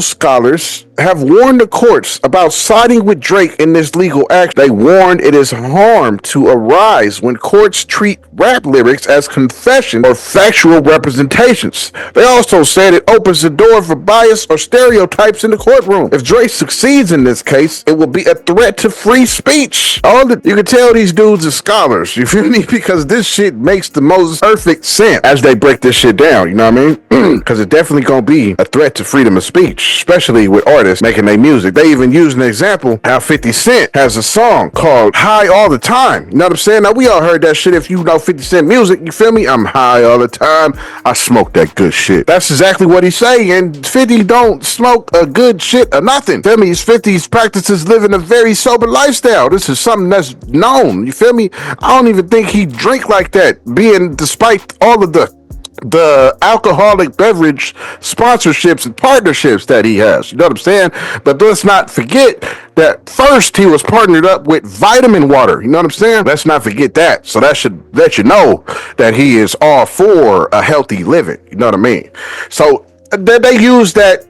scholars have warned the courts about siding with Drake in this legal action. They warned it is harm to arise when courts treat rap lyrics as confession or factual representations. They also said it opens the door for bias or stereotypes in the courtroom. If Drake succeeds in this case, it will be a threat to free speech. You can tell these dudes are scholars, you feel me? Because this shit makes the most perfect sense as they break this shit down, you know what I mean? Because it's definitely gonna be a threat to freedom of speech, especially with artists making their music. They even use an example how 50 Cent has a song called High All the Time. You know what I'm saying? Now, we all heard that shit. If you know 50 Cent music, you feel me? I'm high all the time. I smoke that good shit. That's exactly what he's saying. And 50 don't smoke a good shit or nothing. Feel me? 50's practices living a very sober lifestyle. This is something that's known. You feel me? I don't even think he drink like that, despite all of the alcoholic beverage sponsorships and partnerships that he has. You know what I'm saying? But let's not forget that first he was partnered up with Vitamin Water. You know what I'm saying? Let's not forget that. So that should let you know that he is all for a healthy living. You know what I mean? So they use that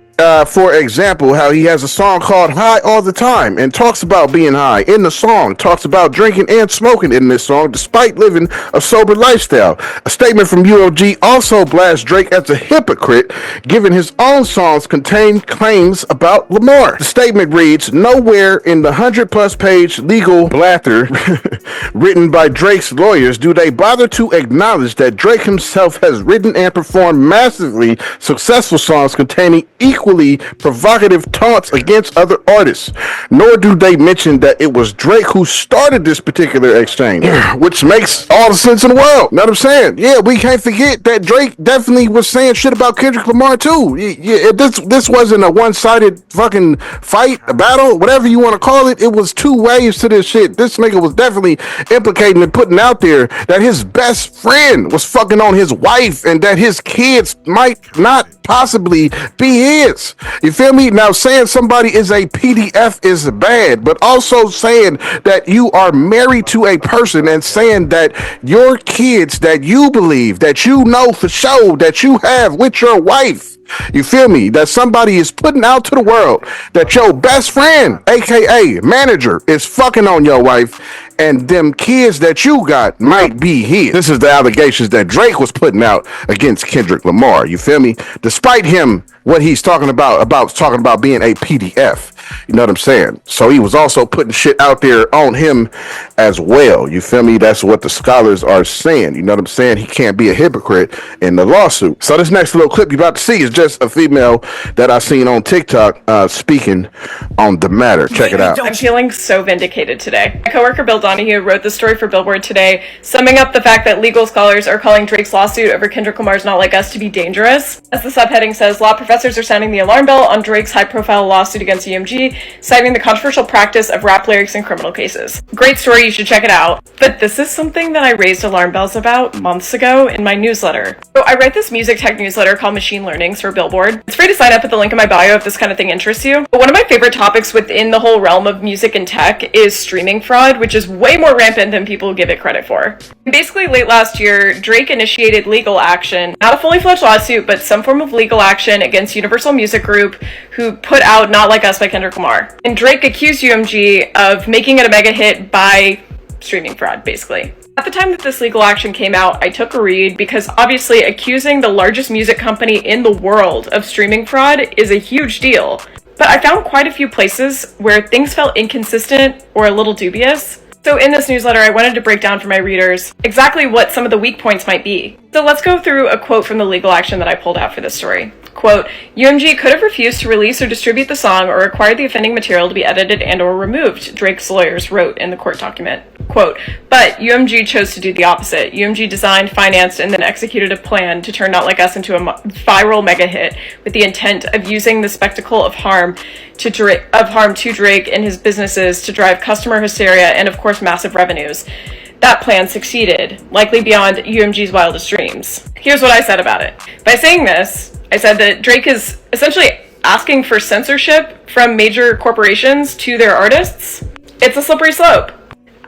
for example, how he has a song called High All the Time and talks about being high in the song, talks about drinking and smoking in this song despite living a sober lifestyle. A statement from UOG also blasts Drake as a hypocrite, given his own songs contain claims about Lamar. The statement reads, nowhere in the 100+ page legal blather written by Drake's lawyers do they bother to acknowledge that Drake himself has written and performed massively successful songs containing equally provocative taunts against other artists, nor do they mention that it was Drake who started this particular exchange, which makes all the sense in the world. Know what I'm saying? Yeah, we can't forget that Drake definitely was saying shit about Kendrick Lamar too. Yeah, this wasn't a one-sided fucking fight, a battle, whatever you want to call it. It was two waves to this shit. This nigga was definitely implicating and putting out there that his best friend was fucking on his wife and that his kids might not possibly be his. You feel me? Now, saying somebody is a PDF is bad, but also saying that you are married to a person and saying that your kids that you believe, that you know for sure that you have with your wife, you feel me? That somebody is putting out to the world that your best friend, aka manager, is fucking on your wife and them kids that you got might be his. This is the allegations that Drake was putting out against Kendrick Lamar. You feel me? Despite him, what he's talking about being a PDF. You know what I'm saying? So he was also putting shit out there on him as well. You feel me? That's what the scholars are saying. You know what I'm saying? He can't be a hypocrite in the lawsuit. So this next little clip you're about to see is just a female that I seen on TikTok speaking on the matter. Check it out. I'm feeling so vindicated today. My coworker Bill Donahue wrote the story for Billboard today, summing up the fact that legal scholars are calling Drake's lawsuit over Kendrick Lamar's Not Like Us to be dangerous. As the subheading says, law professors are sounding the alarm bell on Drake's high-profile lawsuit against EMG UMG, citing the controversial practice of rap lyrics in criminal cases. Great story, you should check it out. But this is something that I raised alarm bells about months ago in my newsletter. So I write this music tech newsletter called Machine Learnings for Billboard. It's free to sign up at the link in my bio if this kind of thing interests you. But one of my favorite topics within the whole realm of music and tech is streaming fraud, which is way more rampant than people give it credit for. Basically, late last year, Drake initiated legal action, not a fully fledged lawsuit, but some form of legal action against Universal Music Group, who put out Not Like Us by Kendrick Lamar. And Drake accused UMG of making it a mega hit by streaming fraud, basically. At the time that this legal action came out, I took a read because obviously accusing the largest music company in the world of streaming fraud is a huge deal. But I found quite a few places where things felt inconsistent or a little dubious. So in this newsletter, I wanted to break down for my readers exactly what some of the weak points might be. So let's go through a quote from the legal action that I pulled out for this story. Quote, UMG could have refused to release or distribute the song or required the offending material to be edited and or removed, Drake's lawyers wrote in the court document. Quote, but UMG chose to do the opposite. UMG designed, financed, and then executed a plan to turn Not Like Us into a viral mega hit with the intent of using the spectacle of harm to Drake and his businesses to drive customer hysteria and, of course, massive revenues. That plan succeeded, likely beyond UMG's wildest dreams. Here's what I said about it. By saying this, I said that Drake is essentially asking for censorship from major corporations to their artists. It's a slippery slope.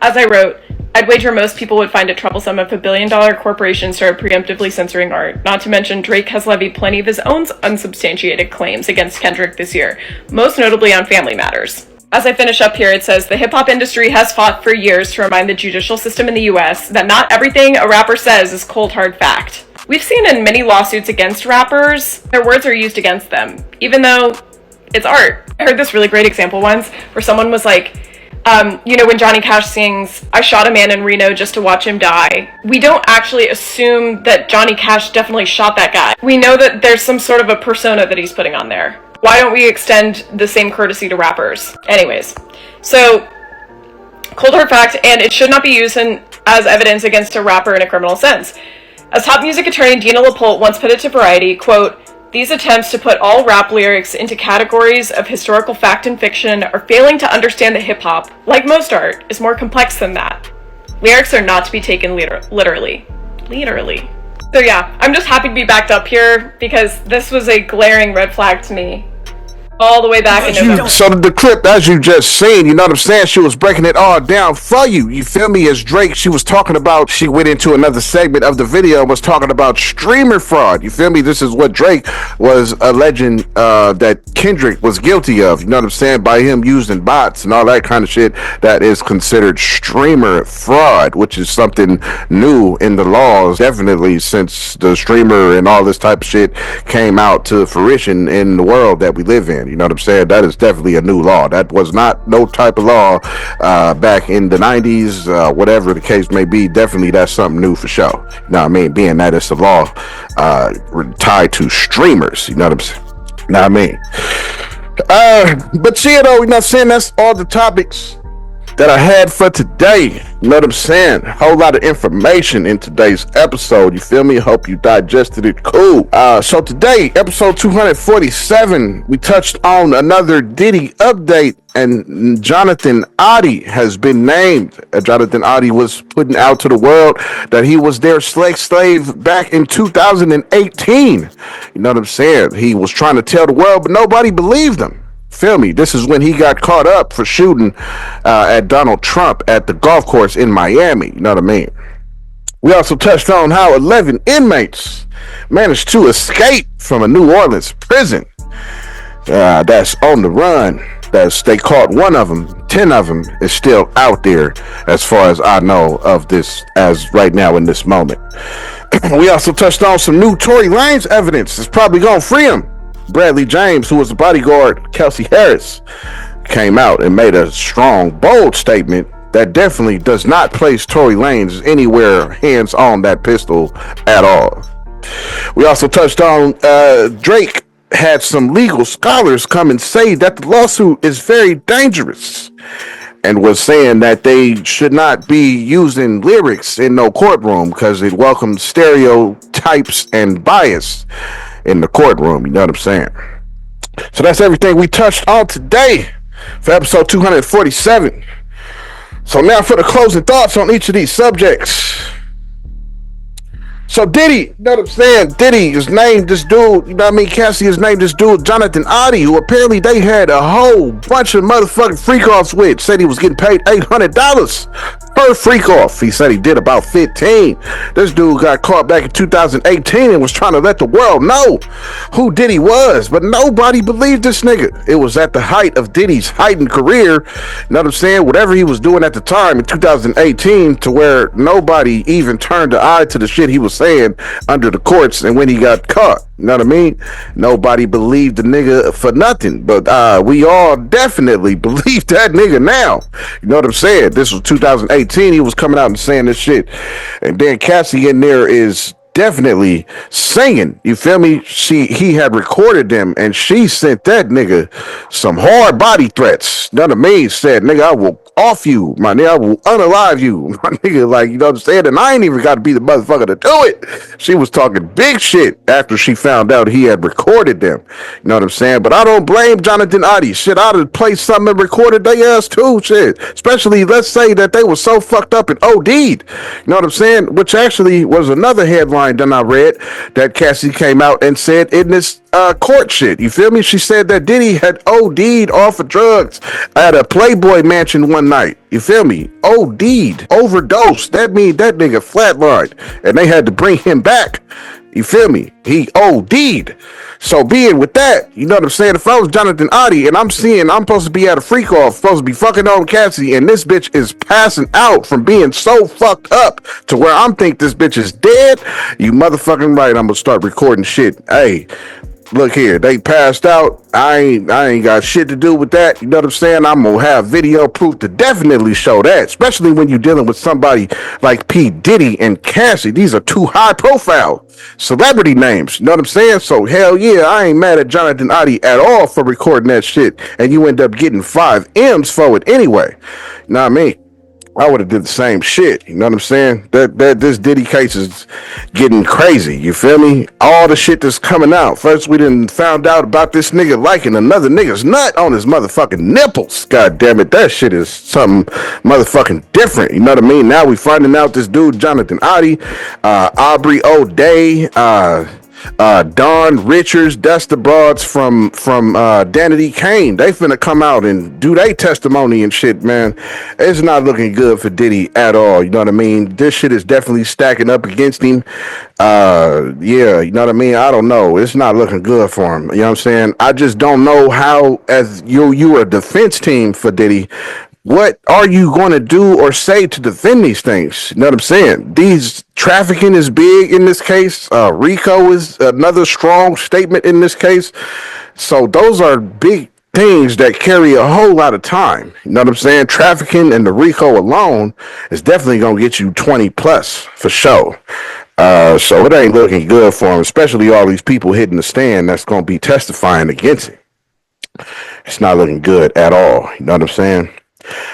As I wrote, I'd wager most people would find it troublesome if a billion-dollar corporation started preemptively censoring art. Not to mention, Drake has levied plenty of his own unsubstantiated claims against Kendrick this year, most notably on family matters. As I finish up here, it says, the hip-hop industry has fought for years to remind the judicial system in the US that not everything a rapper says is cold hard fact. We've seen in many lawsuits against rappers, their words are used against them, even though it's art. I heard this really great example once where someone was like, when Johnny Cash sings, I shot a man in Reno just to watch him die, we don't actually assume that Johnny Cash definitely shot that guy. We know that there's some sort of a persona that he's putting on there. Why don't we extend the same courtesy to rappers? Anyways, so cold hard fact, and it should not be used as evidence against a rapper in a criminal sense. As top music attorney Dina LaPolte once put it to Variety, quote, these attempts to put all rap lyrics into categories of historical fact and fiction are failing to understand that hip-hop, like most art, is more complex than that. Lyrics are not to be taken literally. So yeah, I'm just happy to be backed up here because this was a glaring red flag to me. All the way back in November. So the clip, as you just seen, you know what I'm saying? She was breaking it all down for you. You feel me? As Drake, she was talking about, she went into another segment of the video and was talking about streamer fraud. You feel me? This is what Drake was alleging that Kendrick was guilty of. You know what I'm saying? By him using bots and all that kind of shit that is considered streamer fraud, which is something new in the laws, definitely since the streamer and all this type of shit came out to fruition in the world that we live in. You know what I'm saying? That is definitely a new law. That was not no type of law back in the 90s, whatever the case may be. Definitely that's something new for sure. You know what I mean? Being that it's a law tied to streamers. You know what I'm saying? You know what I mean? But see, though, you know what I'm saying? That's all the topics that I had for today. You know what I'm saying? A whole lot of information in today's episode. You feel me? Hope you digested it cool. So today, episode 247, we touched on another Diddy update, and Jonathan Oddie has been named. Jonathan Oddie was putting out to the world that he was their slave back in 2018. You know what I'm saying? He was trying to tell the world, but nobody believed him. Feel me? This is when he got caught up for shooting at Donald Trump at the golf course in Miami. You know what I mean? We also touched on how 11 inmates managed to escape from a New Orleans prison that's on the run. They caught one of them. 10 of them is still out there, as far as I know of this, as right now in this moment. We also touched on some new Tory Lanez evidence. It's probably gonna free him. Bradley James, who was the bodyguard, Kelsey Harris, came out and made a strong, bold statement that definitely does not place Tory Lanez anywhere hands on that pistol at all. We also touched on Drake had some legal scholars come and say that the lawsuit is very dangerous, and was saying that they should not be using lyrics in no courtroom because it welcomes stereotypes and bias in the courtroom. You know what I'm saying? So that's everything we touched on today. for episode 247. So now for the closing thoughts on each of these subjects. So Diddy, you know what I'm saying? Diddy is named this dude, you know what I mean? Cassie is named this dude Jonathan Oddie, who apparently they had a whole bunch of motherfucking freak-offs with. Said he was getting paid $800 per freak-off. He said he did about 15. This dude got caught back in 2018 and was trying to let the world know who Diddy was, but nobody believed this nigga. It was at the height of Diddy's heightened career, you know what I'm saying? Whatever he was doing at the time in 2018, to where nobody even turned the eye to the shit he was saying under the courts and when he got caught. You know what I mean? Nobody believed the nigga for nothing, but we all definitely believe that nigga now. You know what I'm saying? This was 2018. He was coming out and saying this shit. And then Cassie in there is definitely singing. You feel me? He had recorded them and she sent that nigga some hard body threats. You know what I mean? Said, nigga, I will off you, my nigga, I will unalive you, my nigga, like, you know what I'm saying? And I ain't even got to be the motherfucker to do it. She was talking big shit after she found out he had recorded them. You know what I'm saying? But I don't blame Jonathan Oddie. Shit, I'd have played something and recorded their ass too, shit. Especially, let's say that they were so fucked up and OD'd. You know what I'm saying? Which actually was another headline that I read that Cassie came out and said in this court shit. You feel me? She said that Diddy had OD'd off of drugs at a Playboy mansion one night. You feel me? OD'd, overdosed. That means that nigga flatlined and they had to bring him back. You feel me? He OD'd. So being with that, you know what I'm saying? If I was Jonathan Oddie and I'm supposed to be at a freak off, supposed to be fucking on Cassie, and this bitch is passing out from being so fucked up to where I'm think this bitch is dead, you motherfucking right, I'm gonna start recording shit. Hey, look here, they passed out. I ain't got shit to do with that. You know what I'm saying? I'm gonna have video proof to definitely show that, especially when you're dealing with somebody like P. Diddy and Cassie. These are two high profile celebrity names. You know what I'm saying? So hell yeah, I ain't mad at Jonathan Oddie at all for recording that shit, and you end up getting 5 M's for it anyway. You know what I mean? I would have did the same shit. You know what I'm saying? That this Diddy case is getting crazy. You feel me? All the shit that's coming out. First, we done found out about this nigga liking another nigga's nut on his motherfucking nipples. God damn it, that shit is something motherfucking different. You know what I mean? Now we finding out this dude Jonathan Oddie, Aubrey O'Day, Dawn Richards, that's the broads from Danity Kane. They finna come out and do their testimony and shit, man. It's not looking good for Diddy at all. You know what I mean? This shit is definitely stacking up against him. Yeah, you know what I mean? I don't know. It's not looking good for him. You know what I'm saying? I just don't know how, as you're a defense team for Diddy, what are you going to do or say to defend these things? You know what I'm saying? These trafficking is big in this case. RICO is another strong statement in this case. So those are big things that carry a whole lot of time. You know what I'm saying? Trafficking and the RICO alone is definitely going to get you 20 plus for sure. So it ain't looking good for him, especially all these people hitting the stand that's going to be testifying against him. It's not looking good at all. You know what I'm saying?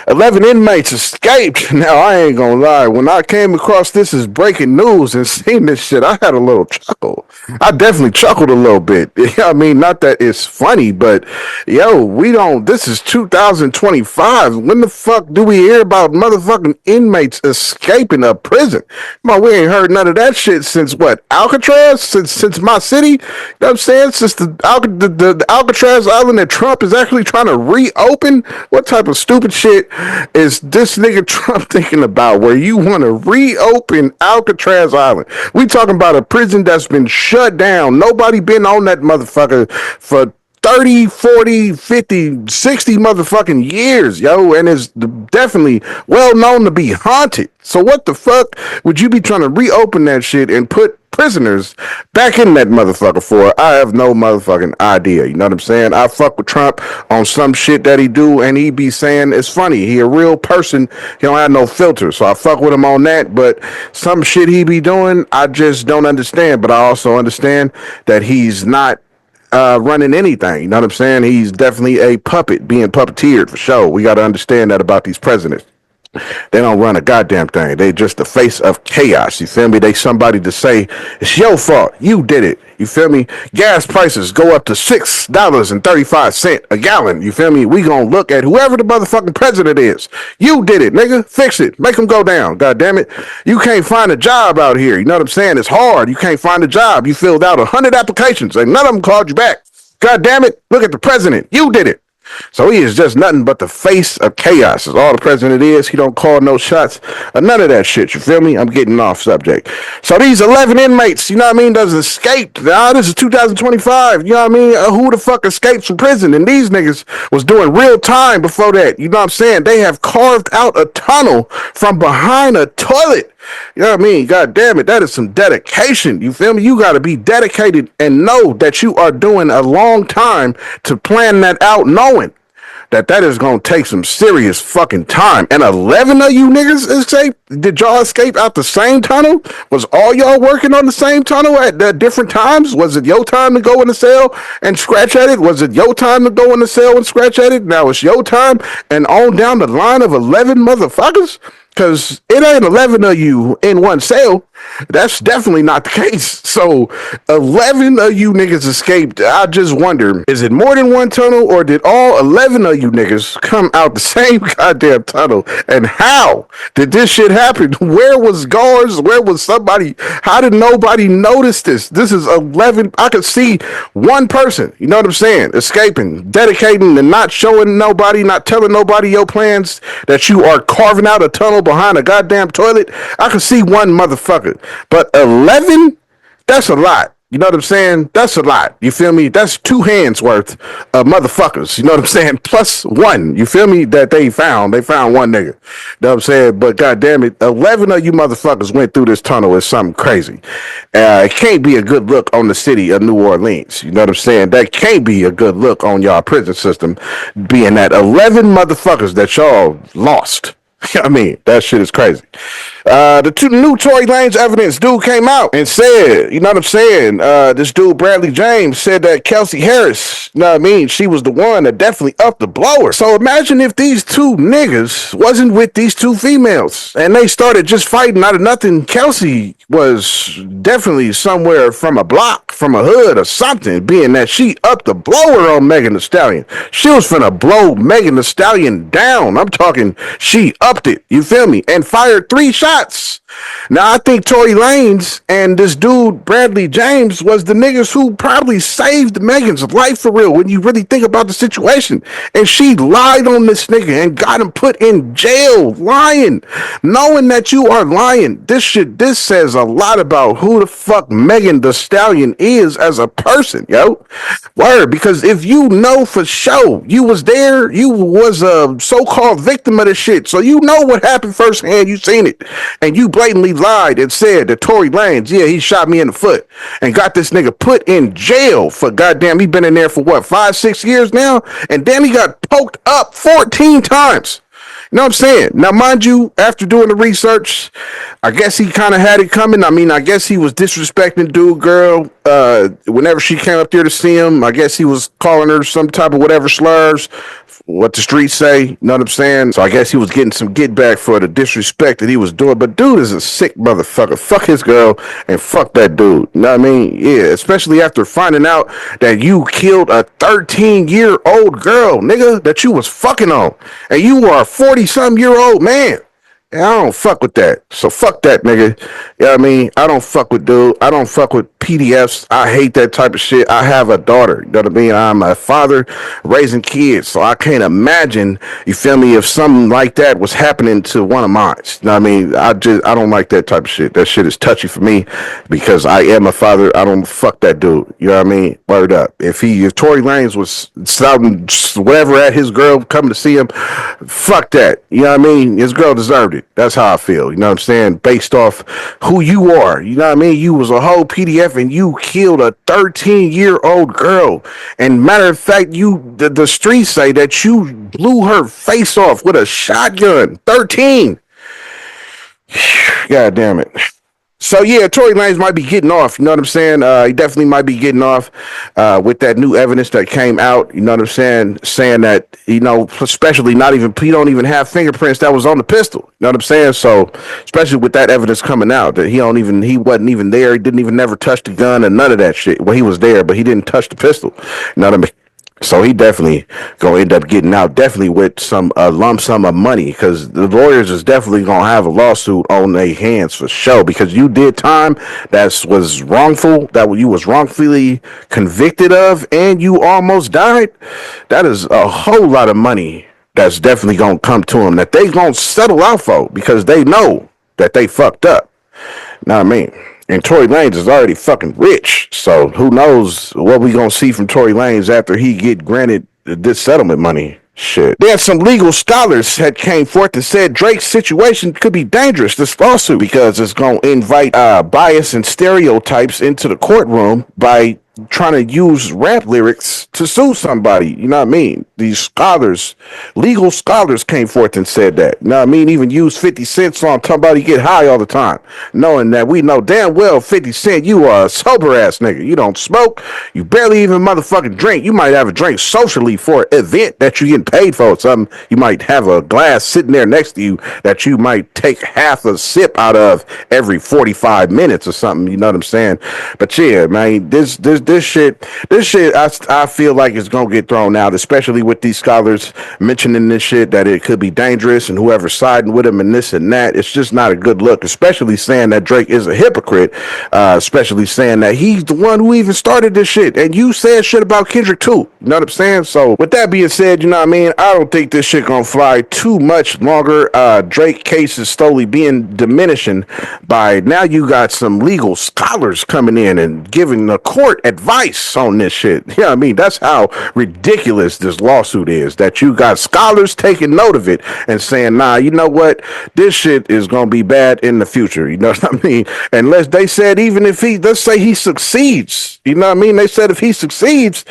11 inmates escaped. Now, I ain't gonna lie. When I came across this as breaking news and seen this shit, I had a little chuckle. I definitely chuckled a little bit. I mean, not that it's funny, but yo, this is 2025. When the fuck do we hear about motherfucking inmates escaping a prison? Come on, we ain't heard none of that shit since what? Alcatraz? Since my city? You know what I'm saying? Since the Alcatraz Island that Trump is actually trying to reopen? What type of stupid shit is this nigga Trump thinking about where you want to reopen Alcatraz Island? We talking about a prison that's been shut down. Nobody been on that motherfucker for 30, 40, 50, 60 motherfucking years, yo, and it's definitely well known to be haunted. So what the fuck would you be trying to reopen that shit and put prisoners back in that motherfucker for? I have no motherfucking idea. You know what I'm saying? I fuck with Trump on some shit that he do, and he be saying it's funny. He a real person. He don't have no filter. So I fuck with him on that. But some shit he be doing, I just don't understand. But I also understand that he's not running anything. You know what I'm saying? He's definitely a puppet being puppeteered for sure. We got to understand that about these presidents. They don't run a goddamn thing. They just the face of chaos. You feel me? They somebody to say it's your fault. You did it. You feel me? Gas prices go up to $6.35 a gallon. You feel me? We gonna look at whoever the motherfucking president is. You did it, nigga. Fix it. Make them go down. God damn it. You can't find a job out here. You know what I'm saying? It's hard. You can't find a job. You filled out 100 applications and none of them called you back. God damn it. Look at the president. You did it. So he is just nothing but the face of chaos. Is all the president is. He don't call no shots. None of that shit. You feel me? I'm getting off subject. So these 11 inmates, you know what I mean, does escape. Now this is 2025. You know what I mean? Who the fuck escapes from prison? And these niggas was doing real time before that. You know what I'm saying? They have carved out a tunnel from behind a toilet. You know what I mean? God damn it, that is some dedication. You feel me? You got to be dedicated and know that you are doing a long time to plan that out, knowing that is going to take some serious fucking time. And 11 of you niggas escaped? Did y'all escape out the same tunnel? Was all y'all working on the same tunnel at different times? Was it your time to go in the cell and scratch at it? Was it your time to go in the cell and scratch at it? Now it's your time and on down the line of 11 motherfuckers? Because it ain't 11 of you in one cell. That's definitely not the case. So 11 of you niggas escaped. I just wonder, is it more than one tunnel or did all 11 of you niggas come out the same goddamn tunnel? And how did this shit happen? Where was guards? Where was somebody? How did nobody notice this? This is 11. I could see one person, you know what I'm saying, escaping, dedicating and not showing nobody, not telling nobody your plans, that you are carving out a tunnel behind a goddamn toilet. I could see one motherfucker. But 11, that's a lot. You know what I'm saying? That's a lot. You feel me? That's 2 hands worth of motherfuckers. You know what I'm saying? Plus one. You feel me? That they found. They found one nigga. You know what I'm saying? But goddamn it, 11 of you motherfuckers went through this tunnel is something crazy. It can't be a good look on the city of New Orleans. You know what I'm saying? That can't be a good look on y'all prison system, being that 11 motherfuckers that y'all lost. I mean, that shit is crazy. The new Tory Lanez evidence dude came out and said, you know what I'm saying? This dude, Bradley James, said that Kelsey Harris, you know what I mean? She was the one that definitely upped the blower. So imagine if these 2 niggas wasn't with these 2 females and they started just fighting out of nothing. Kelsey was definitely somewhere from a block, from a hood or something, being that she upped the blower on Megan Thee Stallion. She was finna blow Megan Thee Stallion down. I'm talking, she upped it, you feel me? And fired 3 shots. Now, I think Tory Lanez and this dude, Bradley James, was the niggas who probably saved Megan's life for real when you really think about the situation. And she lied on this nigga and got him put in jail, lying, knowing that you are lying. This says a lot about who the fuck Megan Thee Stallion is as a person, yo. Word, because if you know for sure you was there, you was a so-called victim of this shit, so you know what happened firsthand, you seen it. And you blatantly lied and said that Tory Lanez, yeah, he shot me in the foot and got this nigga put in jail for goddamn, he been in there for what, 5-6 years now? And then he got poked up 14 times. You know what I'm saying? Now, mind you, after doing the research, I guess he kind of had it coming. I mean, I guess he was disrespecting dude girl. Whenever she came up there to see him, I guess he was calling her some type of whatever slurs, what the streets say, you know what I'm saying? So I guess he was getting some get back for the disrespect that he was doing. But dude is a sick motherfucker. Fuck his girl and fuck that dude. You know what I mean? Yeah, especially after finding out that you killed a 13-year-old girl, nigga, that you was fucking on. And you are a 40-some-year-old man. And I don't fuck with that. So fuck that, nigga. You know what I mean? I don't fuck with dude. I don't fuck with PDFs. I hate that type of shit. I have a daughter. You know what I mean? I'm a father raising kids. So I can't imagine, you feel me, if something like that was happening to one of mine. You know what I mean? I don't like that type of shit. That shit is touchy for me because I am a father. I don't fuck that dude. You know what I mean? Word up. If Tory Lanez was shouting whatever at his girl coming to see him, fuck that. You know what I mean? His girl deserved it. That's how I feel. You know what I'm saying? Based off who you are. You know what I mean? You was a whole PDF and you killed a 13-year-old girl. And matter of fact, the streets say that you blew her face off with a shotgun. 13. God damn it. So yeah, Tory Lanez might be getting off. You know what I'm saying? He definitely might be getting off with that new evidence that came out. You know what I'm saying? Saying that, you know, especially not even he don't even have fingerprints that was on the pistol. You know what I'm saying? So especially with that evidence coming out that he wasn't even there. He didn't even never touch the gun and none of that shit. Well, he was there, but he didn't touch the pistol. You know what I mean? So he definitely gonna end up getting out, definitely with some lump sum of money, because the lawyers is definitely gonna have a lawsuit on their hands for sure. Because you did time that was wrongful, that you was wrongfully convicted of, and you almost died. That is a whole lot of money that's definitely gonna come to them that they gonna settle out for because they know that they fucked up. Know what I mean? And Tory Lanez is already fucking rich, so who knows what we gonna see from Tory Lanez after he get granted this settlement money. Shit. Then some legal scholars had came forth and said Drake's situation could be dangerous, this lawsuit, because it's gonna invite bias and stereotypes into the courtroom by trying to use rap lyrics to sue somebody. You know what I mean? These scholars, legal scholars came forth and said that. You know what I mean? Even use 50 Cent song, somebody get high all the time, knowing that we know damn well 50 Cent, you are a sober ass nigga. You don't smoke. You barely even motherfucking drink. You might have a drink socially for an event that you're getting paid for. Something you might have a glass sitting there next to you that you might take half a sip out of every 45 minutes or something. You know what I'm saying? But yeah, man, this shit, I feel like it's gonna get thrown out, especially with these scholars mentioning this shit that it could be dangerous and whoever's siding with him and this and that. It's just not a good look, especially saying that Drake is a hypocrite, especially saying that he's the one who even started this shit. And you said shit about Kendrick too. You know what I'm saying? So with that being said, you know what I mean? I don't think this shit gonna fly too much longer. Drake case is slowly being diminishing by now you got some legal scholars coming in and giving the court advice on this shit. You know what I mean? That's how ridiculous this lawsuit is, that you got scholars taking note of it and saying, nah, you know what? This shit is going to be bad in the future. You know what I mean? Unless they said, even if let's say he succeeds, you know what I mean? They said if he succeeds,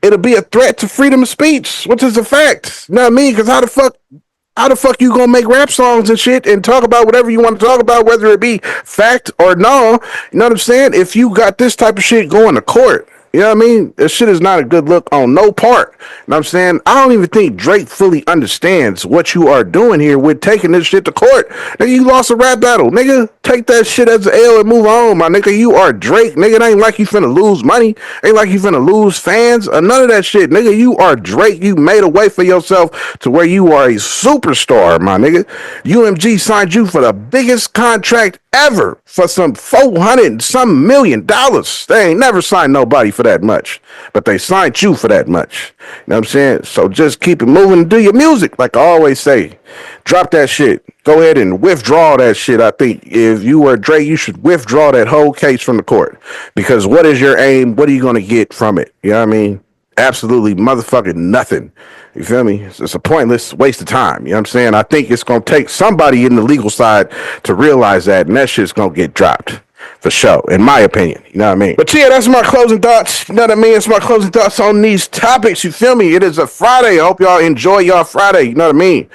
it'll be a threat to freedom of speech, which is a fact. You know what I mean? Because how the fuck you gonna make rap songs and shit and talk about whatever you want to talk about, whether it be fact or no? You know what I'm saying? If you got this type of shit going to court, you know what I mean? This shit is not a good look on no part. You know what I'm saying? I don't even think Drake fully understands what you are doing here with taking this shit to court. Nigga, you lost a rap battle. Nigga, take that shit as an L and move on, my nigga. You are Drake. Nigga, it ain't like you finna lose money. Ain't like you finna lose fans or none of that shit. Nigga, you are Drake. You made a way for yourself to where you are a superstar, my nigga. UMG signed you for the biggest contract ever for some $400 some million. They ain't never signed nobody for that much, but they signed you for that much. You know what I'm saying? So just keep it moving and do your music. Like I always say, drop that shit. Go ahead and withdraw that shit. I think if you were Drake, you should withdraw that whole case from the court, because what is your aim? What are you going to get from it? You know what I mean? Absolutely motherfucking nothing. You feel me? It's a pointless waste of time. You know what I'm saying? I think it's going to take somebody in the legal side to realize that, and that shit's going to get dropped. For sure, in my opinion. You know what I mean? But yeah, that's my closing thoughts. You know what I mean? It's my closing thoughts on these topics. You feel me? It is a Friday. I hope y'all enjoy y'all Friday. You know what I mean?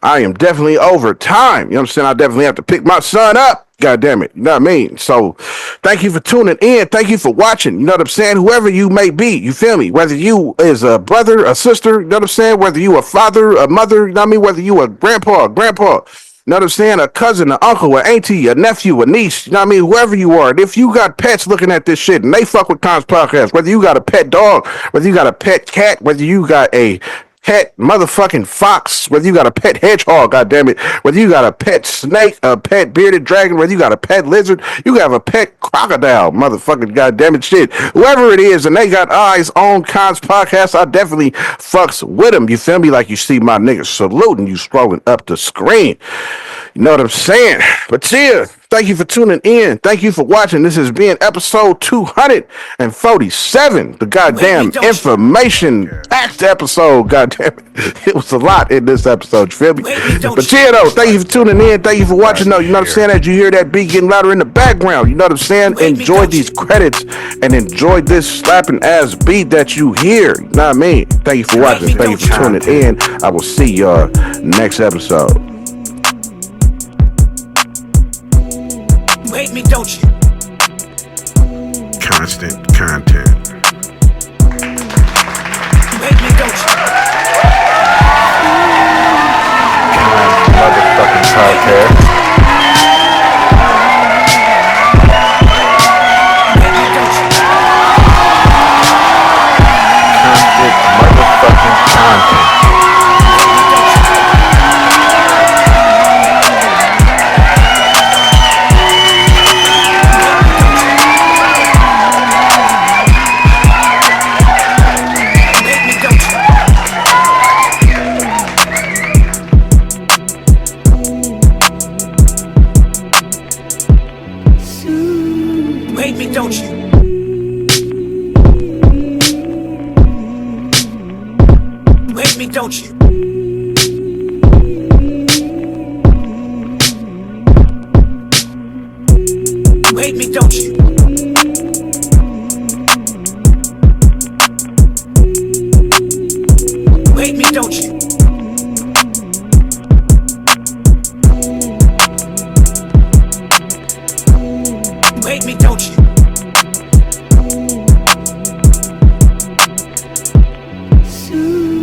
I am definitely over time. You know what I'm saying? I definitely have to pick my son up. God damn it. You know what I mean? So thank you for tuning in. Thank you for watching. You know what I'm saying? Whoever you may be, you feel me? Whether you is a brother, a sister, you know what I'm saying? Whether you a father, a mother, you know what I mean? Whether you a grandpa, you know what I'm saying? A cousin, an uncle, an auntie, a nephew, a niece, you know what I mean? Whoever you are. And if you got pets looking at this shit and they fuck with Kons Podcast, whether you got a pet dog, whether you got a pet cat, whether you got a pet motherfucking fox, whether you got a pet hedgehog, goddammit, whether you got a pet snake, a pet bearded dragon, whether you got a pet lizard, you have a pet crocodile, motherfucking goddammit shit. Whoever it is, and they got eyes on Kons Podcast, I definitely fucks with them. You feel me? Like you see my niggas saluting you scrolling up the screen. You know what I'm saying? But yeah, thank you for tuning in. Thank you for watching. This has been episode 247. The goddamn information-packed episode. Goddamn it. It was a lot in this episode. You feel me? But yeah, though, thank you for tuning in. Thank you for watching, though. You know what I'm saying? As you hear that beat getting louder in the background, you know what I'm saying? Enjoy these credits and enjoy this slapping ass beat that you hear. You know what I mean? Thank you for watching. Thank you for tuning in. I will see y'all next episode. Wait. hate me, don't you? Constant content. You hate me, don't you? Kons motherfucking podcast. You hate me, don't you? Constant motherfucking content. Don't you? You hate me, don't you? You hate me, don't you? You hate me, don't you? You hate me, don't you?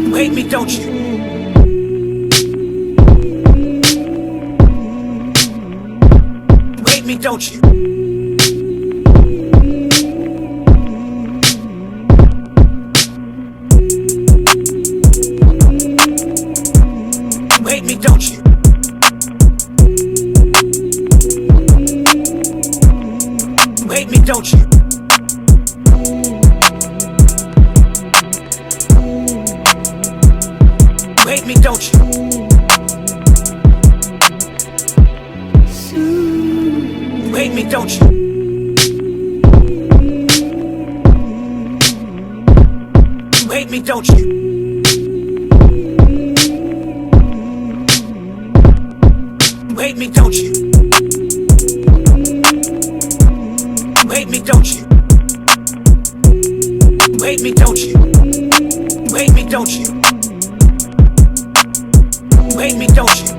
You hate me, don't you? You hate me, don't you? You hate me, don't you? You hate me, don't you? You hate me, don't you? You hate me, don't you? You hate me, don't you? You hate me, don't you? You hate me, don't you? You hate me, don't you? You hate me, don't you? You hate me, don't you?